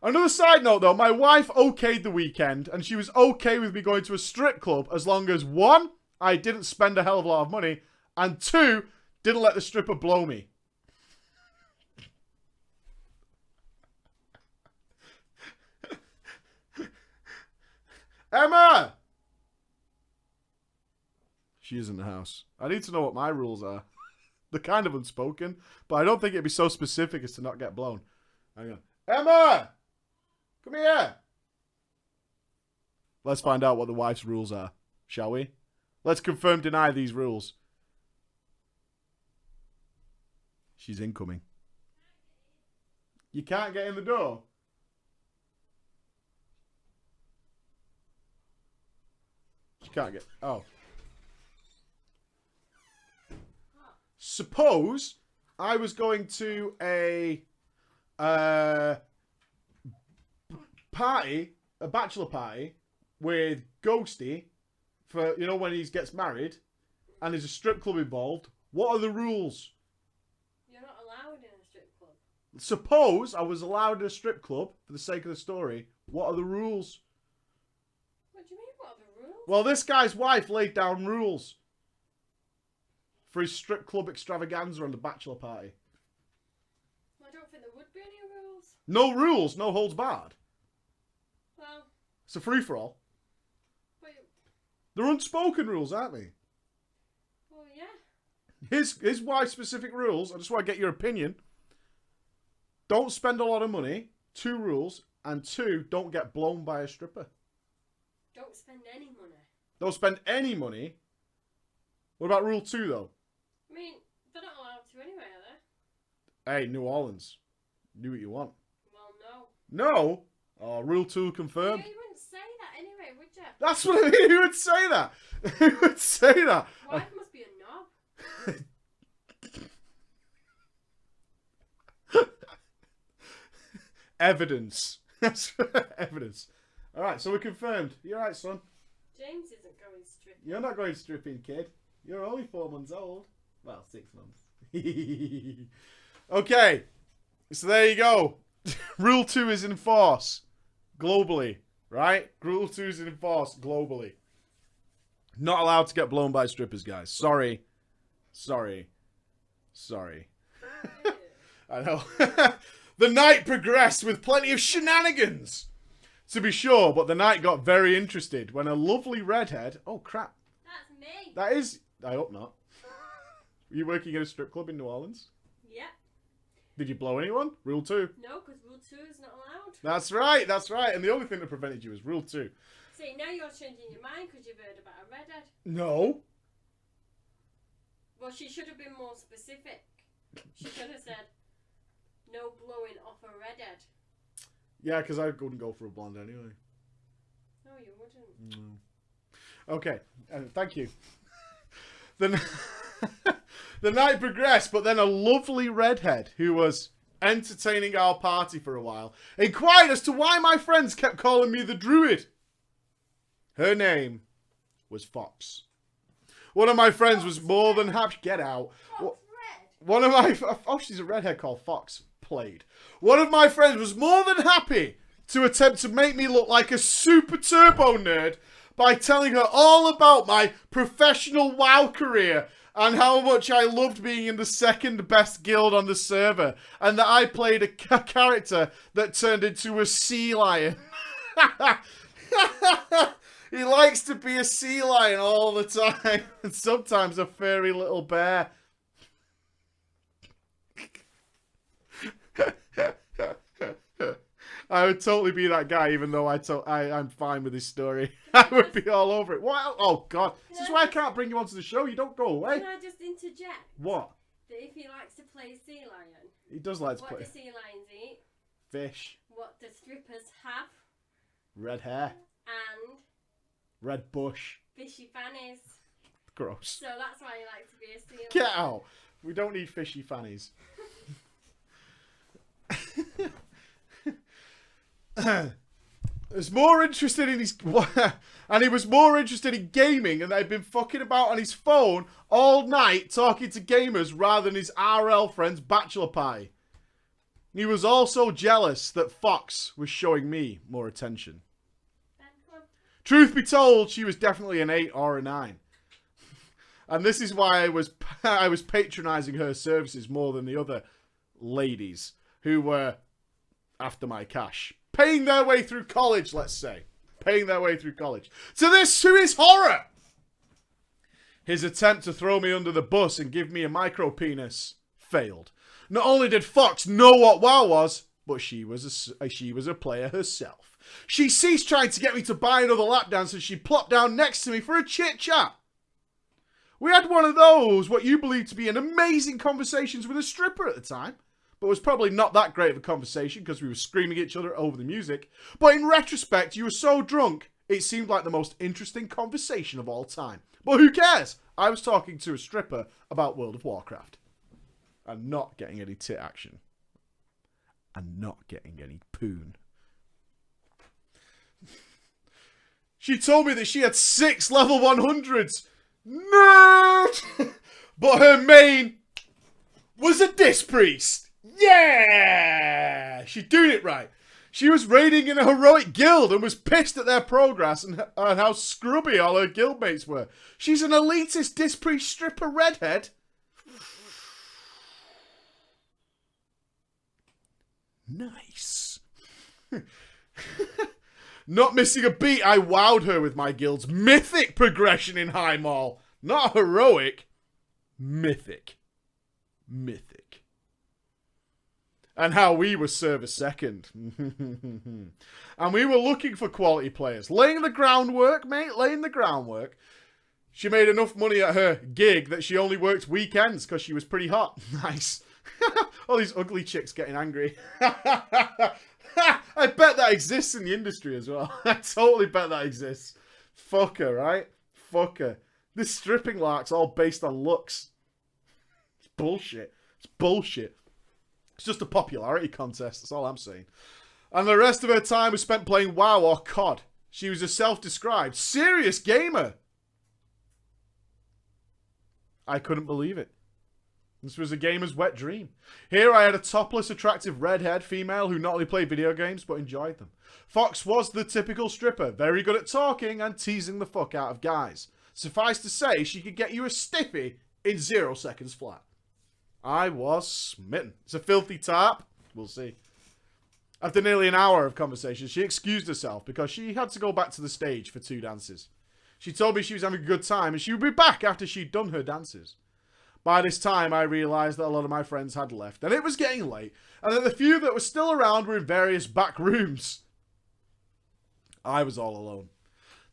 Another side note though, my wife okayed the weekend. And she was okay with me going to a strip club. As long as 1, I didn't spend a hell of a lot of money. And 2, didn't let the stripper blow me. Emma! She is in the house. I need to know what my rules are. They're kind of unspoken, but I don't think it'd be so specific as to not get blown. Hang on. Emma! Come here! Let's find out what the wife's rules are, shall we? Let's confirm, deny these rules. She's incoming. You can't get in the door? She can't get... Oh. Suppose I was going to a party, a bachelor party, with Ghosty for, you know, when he gets married, and there's a strip club involved. What are the rules? You're not allowed in a strip club. Suppose I was allowed in a strip club, for the sake of the story. What are the rules? What do you mean, what are the rules? Well, this guy's wife laid down rules for his strip club extravaganza on the bachelor party. Well, I don't think there would be any rules. No rules, no holds barred. Well... It's a free-for-all. But... They're unspoken rules, aren't they? Well, yeah. His wife's specific rules, I just want to get your opinion. Don't spend a lot of money. 2 rules. And 2, don't get blown by a stripper. Don't spend any money. Don't spend any money. What about rule 2, though? I mean, they're not allowed to anyway, are they? Hey, New Orleans. Do what you want. Well, no. No? Oh, rule 2 confirmed. Yeah, you wouldn't say that anyway, would you? That's what I mean. Who would say that? Who would say that? Wife must be a knob. Evidence. Evidence. Alright, so we're confirmed. You alright, son? James isn't going stripping. You're not going stripping, kid. You're only 4 months old. Well, 6 months. Okay. So there you go. Rule 2 is in force. Globally. Right? Rule 2 is in force globally. Not allowed to get blown by strippers, guys. Sorry. Sorry. Sorry. I know. The night progressed with plenty of shenanigans. To be sure, but the night got very interested when a lovely redhead... Oh, crap. That's me. That is... I hope not. Were you working at a strip club in New Orleans? Yeah. Did you blow anyone? Rule 2. No, because rule 2 is not allowed. That's right, that's right. And the only thing that prevented you was rule 2. See, now you're changing your mind because you've heard about a redhead. No. Well, she should have been more specific. She should have said, no blowing off a redhead. Yeah, because I wouldn't go for a blonde anyway. No, you wouldn't. No. Okay, thank you. The night progressed, but then a lovely redhead who was entertaining our party for a while inquired as to why my friends kept calling me the Druid. Her name was Fox. One of my friends was more than happy. Get out. Fox red. One of my... Oh, she's a redhead called Fox. Played. One of my friends was more than happy to attempt to make me look like a super turbo nerd by telling her all about my professional WoW career and how much I loved being in the second best guild on the server and that I played a character that turned into a sea lion. He likes to be a sea lion all the time and sometimes a furry little bear. I would totally be that guy, even though I'm fine with this story. I would be all over it. What? Oh, God. This is why I can't bring you onto the show. You don't go away. Can I just interject? What? That if he likes to play sea lion, He does like to what play do sea lions eat? fish, What do strippers have? red hair, And red bush. fishy fannies. Gross. So that's why he likes to be a sea Get lion. out. We don't need fishy fannies. Was more interested in his and he was more interested in gaming and they'd been fucking about on his phone all night talking to gamers rather than his RL friend's bachelor party. He was also jealous that Fox was showing me more attention. Ben, come on. Truth be told, she was definitely an 8 or a 9. And this is why I was patronizing her services more than the other ladies who were after my cash. Paying their way through college, let's say. Paying their way through college. To this, who is horror? His attempt to throw me under the bus and give me a micro penis failed. Not only did Fox know what WoW was, but she was a player herself. She ceased trying to get me to buy another lap dance and she plopped down next to me for a chit chat. We had one of those, what you believe to be an amazing conversations with a stripper at the time. But it was probably not that great of a conversation because we were screaming at each other over the music. But in retrospect, you were so drunk, it seemed like the most interesting conversation of all time. But who cares? I was talking to a stripper about World of Warcraft. And not getting any tit action. And not getting any poon. She told me that she had 6 level 100s. Nerd! But her main was a disc priest. Yeah! She's doing it right. She was raiding in a heroic guild and was pissed at their progress and how scrubby all her guildmates were. She's an elitist disc priest stripper redhead. Nice. Not missing a beat, I wowed her with my guild's mythic progression in High Mall. Not heroic. Mythic. Mythic. And how we were service second. And we were looking for quality players. Laying the groundwork, mate. Laying the groundwork. She made enough money at her gig that she only worked weekends because she was pretty hot. Nice. All these ugly chicks getting angry. I bet that exists in the industry as well. I totally bet that exists. Fuck her, right? Fuck her. This stripping lark's all based on looks. It's bullshit. It's bullshit. It's just a popularity contest. That's all I'm saying. And the rest of her time was spent playing WoW or COD. She was a self-described serious gamer. I couldn't believe it. This was a gamer's wet dream. Here I had a topless, attractive, redhead female who not only played video games, but enjoyed them. Fox was the typical stripper, very good at talking and teasing the fuck out of guys. Suffice to say, she could get you a stiffy in 0 seconds flat. I was smitten. It's a filthy tarp. We'll see. After nearly an hour of conversation, she excused herself because she had to go back to the stage for 2 dances. She told me she was having a good time and she would be back after she'd done her dances. By this time, I realised that a lot of my friends had left, and it was getting late, and that the few that were still around were in various back rooms. I was all alone.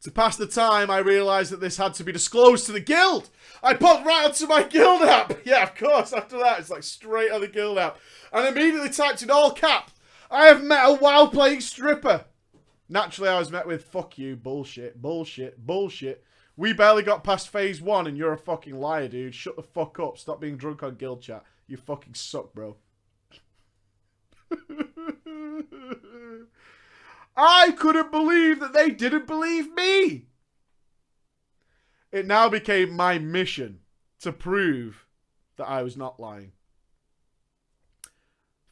To pass the time, I realised that this had to be disclosed to the guild. I popped right onto my guild app. Yeah, of course, after that, it's like straight on the guild app. And immediately typed in all cap, I have met a WoW playing stripper. Naturally, I was met with, fuck you, bullshit, bullshit, bullshit. We barely got past phase 1 and you're a fucking liar, dude. Shut the fuck up. Stop being drunk on guild chat. You fucking suck, bro. I couldn't believe that they didn't believe me. It now became my mission to prove that I was not lying.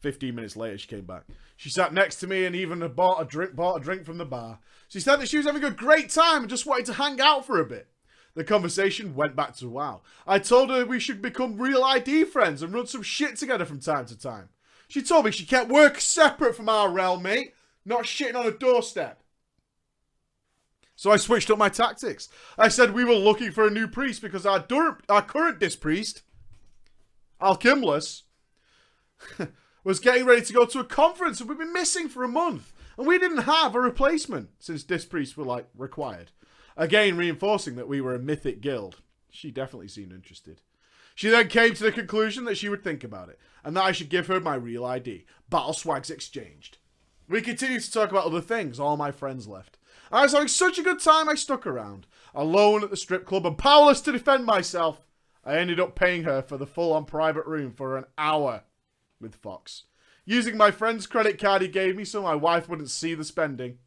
15 minutes later, she came back. She sat next to me and even bought a drink from the bar. She said that she was having a great time and just wanted to hang out for a bit. The conversation went back to WoW. I told her we should become real ID friends and run some shit together from time to time. She told me she kept work separate from our realm, mate. Not shitting on a doorstep. So I switched up my tactics. I said we were looking for a new priest because our current dispriest, Alkimless, was getting ready to go to a conference and we've been missing for a month. And we didn't have a replacement since dispriests were, like, required. Again, reinforcing that we were a mythic guild. She definitely seemed interested. She then came to the conclusion that she would think about it and that I should give her my real ID. Battle swags exchanged. We continued to talk about other things. All my friends left. I was having such a good time I stuck around. Alone at the strip club and powerless to defend myself. I ended up paying her for the full-on private room for an hour with Fox. Using my friend's credit card he gave me so my wife wouldn't see the spending.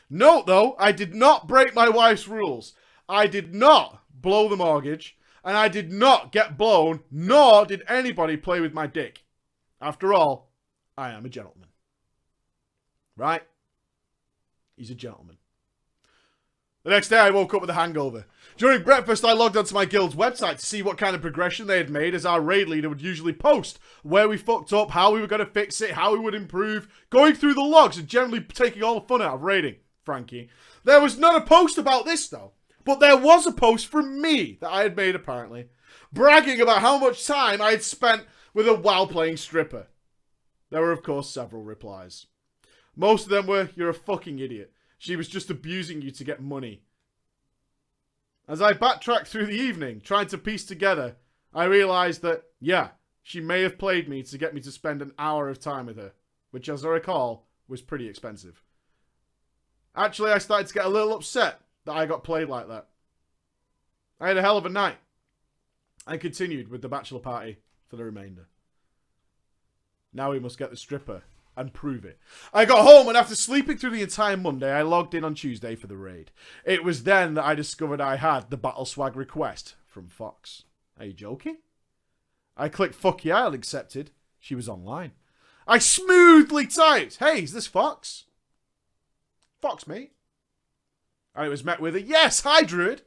Note though, I did not break my wife's rules. I did not blow the mortgage. And I did not get blown, nor did anybody play with my dick. After all, I am a gentleman. Right? He's a gentleman. The next day I woke up with a hangover. During breakfast I logged onto my guild's website to see what kind of progression they had made, as our raid leader would usually post where we fucked up, how we were going to fix it, how we would improve, going through the logs and generally taking all the fun out of raiding, Frankie. There was not a post about this though, but there was a post from me that I had made apparently, bragging about how much time I had spent with a WoW playing stripper. There were of course several replies. Most of them were, you're a fucking idiot. She was just abusing you to get money. As I backtracked through the evening, trying to piece together, I realised that, yeah, she may have played me to get me to spend an hour of time with her, which, as I recall, was pretty expensive. Actually, I started to get a little upset that I got played like that. I had a hell of a night. I continued with the bachelor party for the remainder. Now we must get the stripper and prove it. I got home and after sleeping through the entire Monday, I logged in on Tuesday for the raid. It was then that I discovered I had the battle swag request from Fox. Are you joking? I clicked fuck yeah and accepted. She was online. I smoothly typed, hey, is this Fox? Fox, mate. And it was met with a, yes, hi, Druid.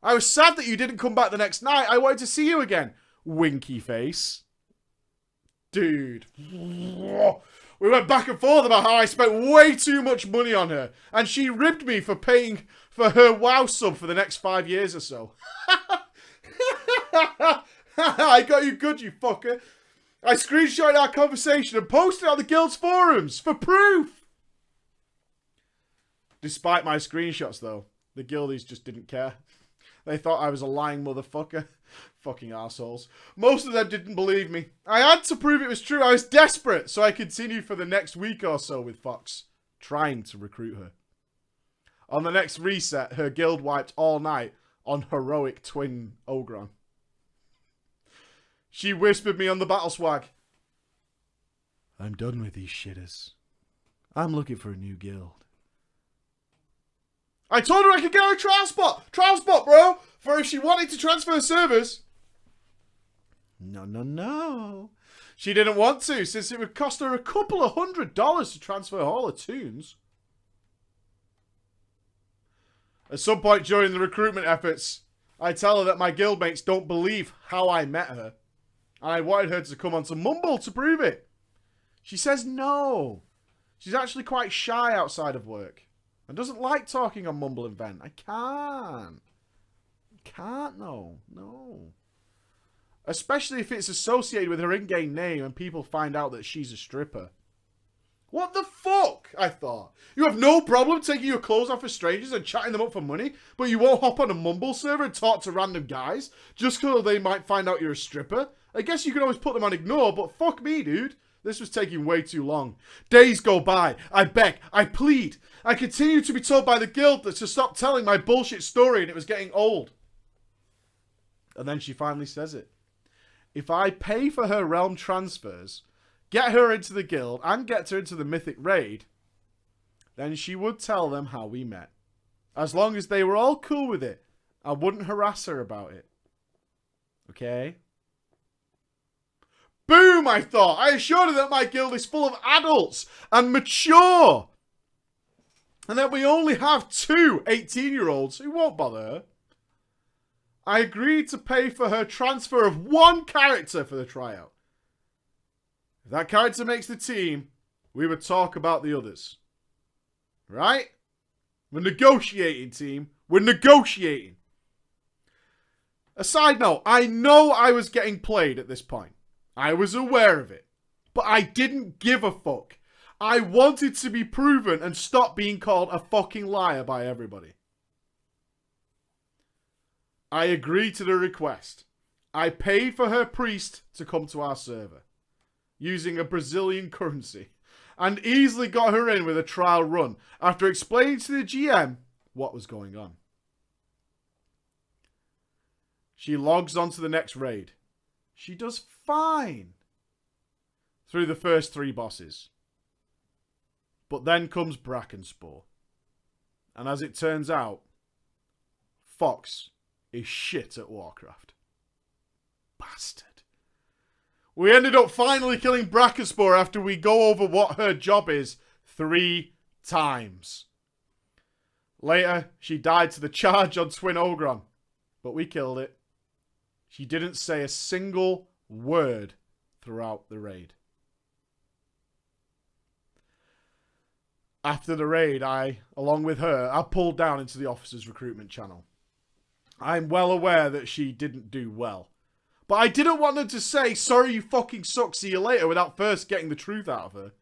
I was sad that you didn't come back the next night. I wanted to see you again. Winky face. Dude. We went back and forth about how I spent way too much money on her. And she ribbed me for paying for her WoW sub for the next 5 years or so. I got you good, you fucker. I screenshotted our conversation and posted it on the guild's forums for proof. Despite my screenshots, though, the guildies just didn't care. They thought I was a lying motherfucker. Fucking assholes. Most of them didn't believe me. I had to prove it was true. I was desperate, so I continued for the next week or so with Fox, trying to recruit her. On the next reset, her guild wiped all night on heroic twin Ogron. She whispered me on the battle swag. I'm done with these shitters. I'm looking for a new guild. I told her I could get her a trial spot. Trial spot, bro. For if she wanted to transfer servers. No. She didn't want to, since it would cost her a couple of $100 to transfer all her tunes. At some point during the recruitment efforts, I tell her that my guildmates don't believe how I met her. And I wanted her to come onto Mumble to prove it. She says no. She's actually quite shy outside of work. And doesn't like talking on Mumble and Vent. I can't, no. Especially if it's associated with her in-game name and people find out that she's a stripper. What the fuck? I thought. You have no problem taking your clothes off for strangers and chatting them up for money, but you won't hop on a Mumble server and talk to random guys just because they might find out you're a stripper? I guess you can always put them on ignore, but fuck me, dude. This was taking way too long. Days go by. I beg. I plead. I continue to be told by the guild that to stop telling my bullshit story and it was getting old. And then she finally says it. If I pay for her realm transfers, get her into the guild, and get her into the mythic raid, then she would tell them how we met. As long as they were all cool with it, I wouldn't harass her about it. Okay? Boom, I thought. I assured her that my guild is full of adults and mature. And that we only have 2 18-year-olds who won't bother her. I agreed to pay for her transfer of 1 character for the tryout. If that character makes the team, we would talk about the others. Right? We're negotiating, team. We're negotiating. A side note, I know I was getting played at this point. I was aware of it. But I didn't give a fuck. I wanted to be proven and stop being called a fucking liar by everybody. I agreed to the request. I paid for her priest to come to our server, using a Brazilian currency, and easily got her in with a trial run after explaining to the GM what was going on. She logs on to the next raid. She does fine through the first 3 bosses. But then comes Brackenspore. And as it turns out, Fox is shit at Warcraft. Bastard. We ended up finally killing Brackenspore after we go over what her job is 3 times. Later, she died to the charge on Twin Ogron, but we killed it. She didn't say a single word throughout the raid. After the raid, along with her, I pulled down into the officers' recruitment channel. I'm well aware that she didn't do well. But I didn't want them to say, sorry you fucking suck, see you later, without first getting the truth out of her.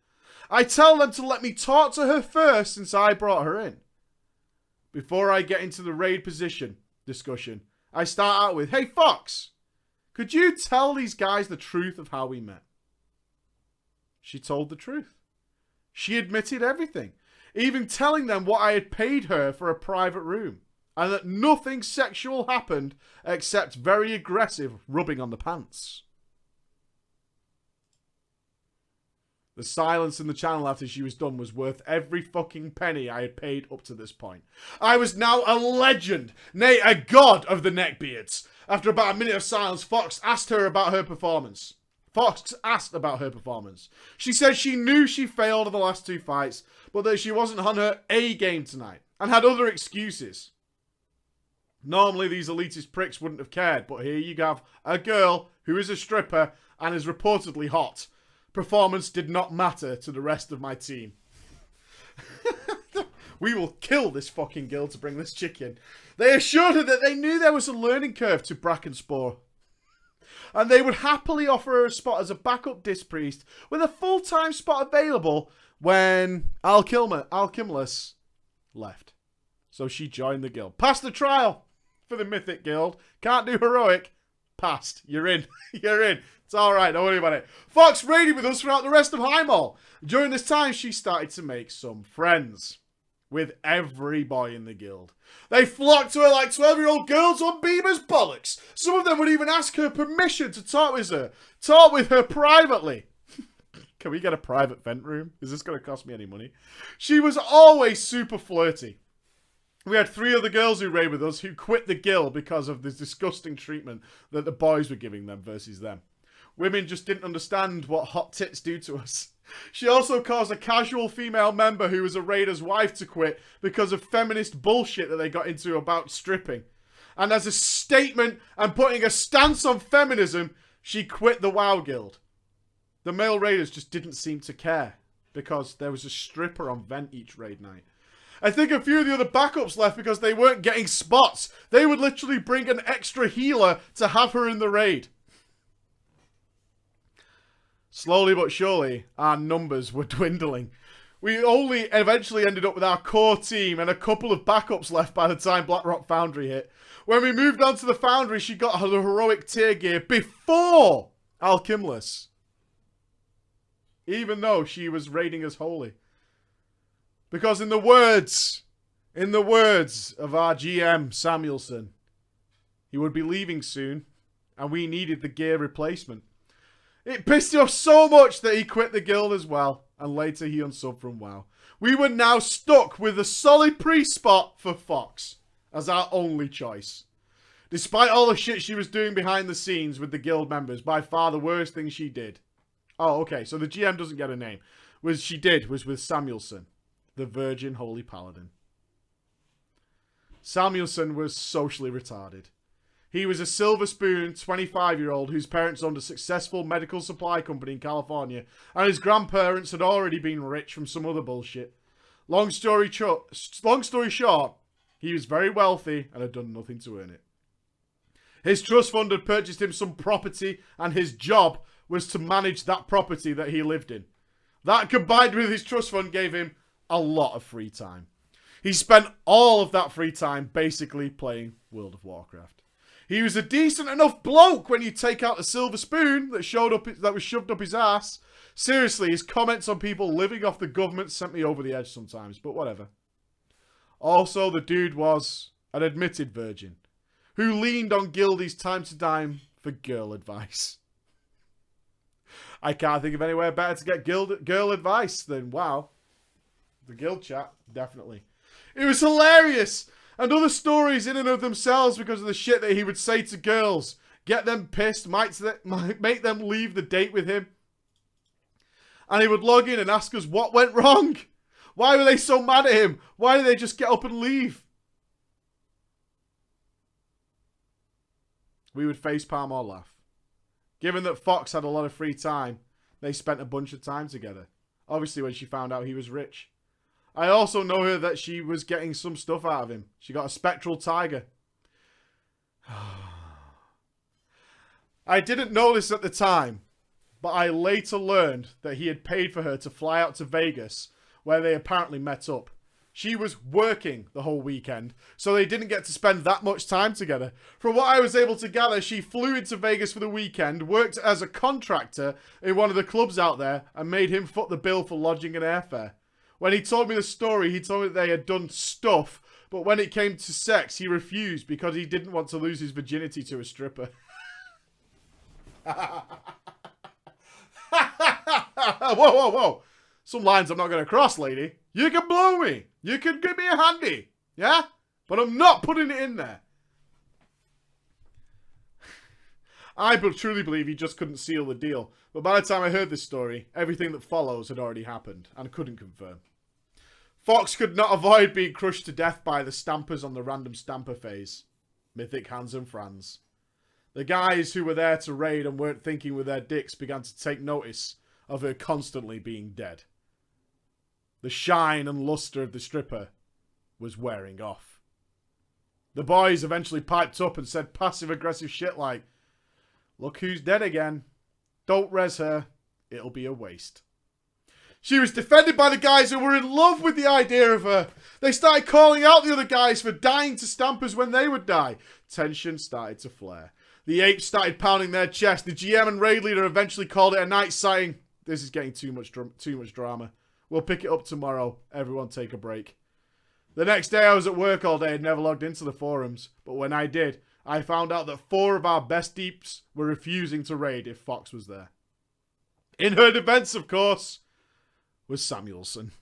I tell them to let me talk to her first since I brought her in. Before I get into the raid position discussion, I start out with, hey Fox, could you tell these guys the truth of how we met? She told the truth. She admitted everything, even telling them what I had paid her for a private room, and that nothing sexual happened except very aggressive rubbing on the pants. The silence in the channel after she was done was worth every fucking penny I had paid up to this point. I was now a legend, nay, a god of the neckbeards. After about a minute of silence, Fox asked about her performance. She said she knew she failed in the last 2 fights, but that she wasn't on her A game tonight, and had other excuses. Normally these elitist pricks wouldn't have cared, but here you have a girl who is a stripper and is reportedly hot. Performance did not matter to the rest of my team. We will kill this fucking guild to bring this chick in. They assured her that they knew there was a learning curve to Brackenspore, and they would happily offer her a spot as a backup disc priest with a full-time spot available when Alchemulus left. So she joined the guild. Passed the trial for the Mythic Guild. Can't do heroic. Passed. You're in. You're in. It's alright, don't worry about it. Fox raided with us throughout the rest of Highmall. During this time, she started to make some friends with every boy in the guild. They flocked to her like 12-year-old girls on Bieber's bollocks. Some of them would even ask her permission to talk with her privately. Can we get a private vent room? Is this going to cost me any money? She was always super flirty. We had 3 other girls who raided with us who quit the guild because of the disgusting treatment that the boys were giving them versus them. Women just didn't understand what hot tits do to us. She also caused a casual female member who was a raider's wife to quit because of feminist bullshit that they got into about stripping. And as a statement and putting a stance on feminism, she quit the WoW guild. The male raiders just didn't seem to care because there was a stripper on vent each raid night. I think a few of the other backups left because they weren't getting spots. They would literally bring an extra healer to have her in the raid. Slowly but surely, our numbers were dwindling. We only eventually ended up with our core team and a couple of backups left by the time Blackrock Foundry hit. When we moved on to the Foundry, she got her heroic tier gear before Alkimless. Even though she was raiding us wholly. Because in the words of our GM, Samuelson, he would be leaving soon, and we needed the gear replacement. It pissed him off so much that he quit the guild as well, and later he unsubbed from WoW. We were now stuck with a solid pre-spot for Fox as our only choice. Despite all the shit she was doing behind the scenes with the guild members, by far the worst thing she did. Oh, okay, so the GM doesn't get a name. Was with Samuelson, the Virgin Holy Paladin. Samuelson was socially retarded. He was a silver spoon 25-year-old whose parents owned a successful medical supply company in California, and his grandparents had already been rich from some other bullshit. Long story short, he was very wealthy and had done nothing to earn it. His trust fund had purchased him some property, and his job was to manage that property that he lived in. That, combined with his trust fund, gave him a lot of free time. He spent all of that free time basically playing World of Warcraft. He was a decent enough bloke when you take out the silver spoon that was shoved up his ass. Seriously, his comments on people living off the government sent me over the edge sometimes, but whatever. Also, the dude was an admitted virgin who leaned on Gildy's time to dime for girl advice. I can't think of anywhere better to get girl advice than WoW. The guild chat, definitely. It was hilarious! And other stories in and of themselves because of the shit that he would say to girls. Get them pissed, might make them leave the date with him. And he would log in and ask us what went wrong. Why were they so mad at him? Why did they just get up and leave? We would facepalm or laugh. Given that Fox had a lot of free time, they spent a bunch of time together. Obviously when she found out he was rich. I also know her that she was getting some stuff out of him. She got a spectral tiger. I didn't know this at the time, but I later learned that he had paid for her to fly out to Vegas, where they apparently met up. She was working the whole weekend, so they didn't get to spend that much time together. From what I was able to gather, she flew into Vegas for the weekend, worked as a contractor in one of the clubs out there, and made him foot the bill for lodging and airfare. When he told me the story, he told me that they had done stuff, but when it came to sex, he refused because he didn't want to lose his virginity to a stripper. Whoa, whoa, whoa. Some lines I'm not going to cross, lady. You can blow me. You can give me a handy. Yeah? But I'm not putting it in there. I truly believe he just couldn't seal the deal. But by the time I heard this story, everything that follows had already happened and couldn't confirm. Fox could not avoid being crushed to death by the stampers on the random stamper phase. Mythic Hans and Franz. The guys who were there to raid and weren't thinking with their dicks began to take notice of her constantly being dead. The shine and luster of the stripper was wearing off. The boys eventually piped up and said passive-aggressive shit like, "Look who's dead again. Don't res her. It'll be a waste." She was defended by the guys who were in love with the idea of her. They started calling out the other guys for dying to stampers when they would die. Tension started to flare. The apes started pounding their chest. The GM and raid leader eventually called it a night, saying, "This is getting too much drama. We'll pick it up tomorrow. Everyone take a break." The next day I was at work all day and never logged into the forums. But when I did, I found out that 4 of our best deeps were refusing to raid if Fox was there. In her defense, of course, was Samuelson.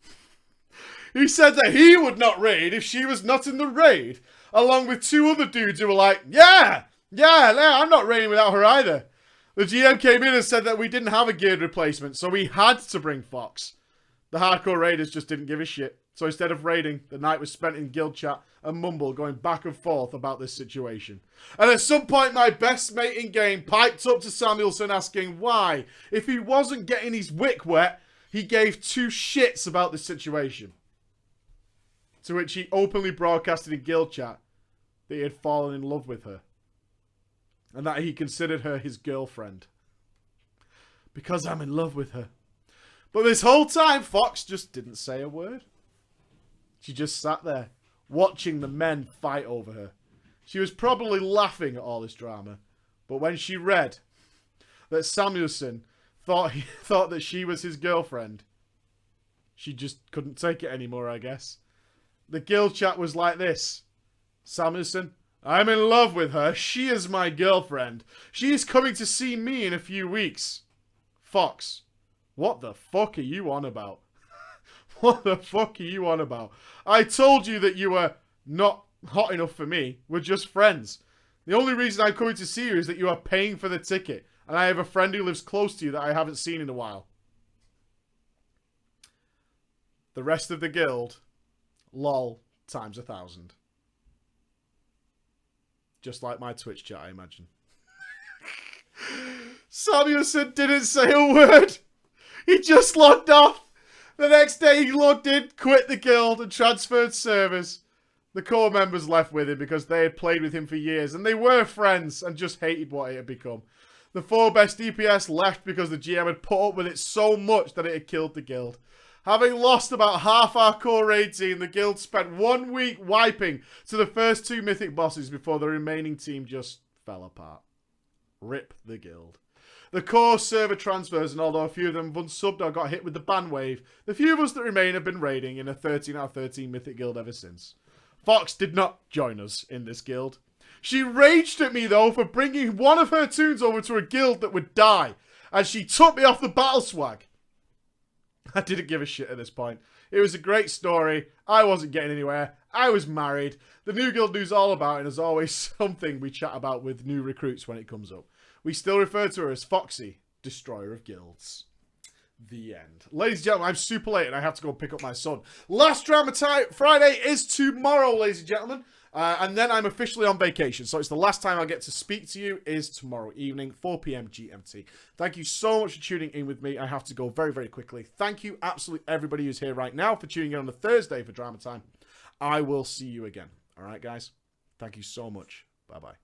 He said that he would not raid if she was not in the raid, along with 2 other dudes who were like, yeah, I'm not raiding without her either. The GM came in and said that we didn't have a geared replacement, so we had to bring Fox. The hardcore raiders just didn't give a shit. So instead of raiding, the night was spent in guild chat and mumble going back and forth about this situation. And at some point, my best mate in game piped up to Samuelson asking why, if he wasn't getting his wick wet, he gave 2 shits about this situation. To which he openly broadcasted in guild chat that he had fallen in love with her. And that he considered her his girlfriend. Because I'm in love with her. But this whole time, Fox just didn't say a word. She just sat there, watching the men fight over her. She was probably laughing at all this drama. But when she read that Samuelson thought that she was his girlfriend, she just couldn't take it anymore, I guess. The guild chat was like this. Samuelson, I'm in love with her. She is my girlfriend. She is coming to see me in a few weeks. Fox, what the fuck are you on about? What the fuck are you on about? I told you that you were not hot enough for me. We're just friends. The only reason I'm coming to see you is that you are paying for the ticket. And I have a friend who lives close to you that I haven't seen in a while. The rest of the guild, lol, times 1,000. Just like my Twitch chat, I imagine. Samuelson didn't say a word. He just logged off. The next day he logged in, quit the guild and transferred servers. The core members left with him because they had played with him for years and they were friends and just hated what it had become. The 4 best DPS left because the GM had put up with it so much that it had killed the guild. Having lost about half our core raid team, the guild spent 1 week wiping to the first 2 mythic bosses before the remaining team just fell apart. Rip the guild. The core server transfers, and although a few of them have unsubbed or got hit with the ban wave, the few of us that remain have been raiding in a 13 out of 13 mythic guild ever since. Fox did not join us in this guild. She raged at me though for bringing one of her toons over to a guild that would die, and she took me off the battle swag. I didn't give a shit at this point. It was a great story. I wasn't getting anywhere. I was married. The new guild knows all about it, and there's always something we chat about with new recruits when it comes up. We still refer to her as Foxy, Destroyer of Guilds. The end. Ladies and gentlemen, I'm super late and I have to go pick up my son. Last Drama Time Friday is tomorrow, ladies and gentlemen. And then I'm officially on vacation. So it's the last time I get to speak to you is tomorrow evening, 4 p.m. GMT. Thank you so much for tuning in with me. I have to go very, very quickly. Thank you, absolutely everybody who's here right now for tuning in on a Thursday for Drama Time. I will see you again. All right, guys? Thank you so much. Bye-bye.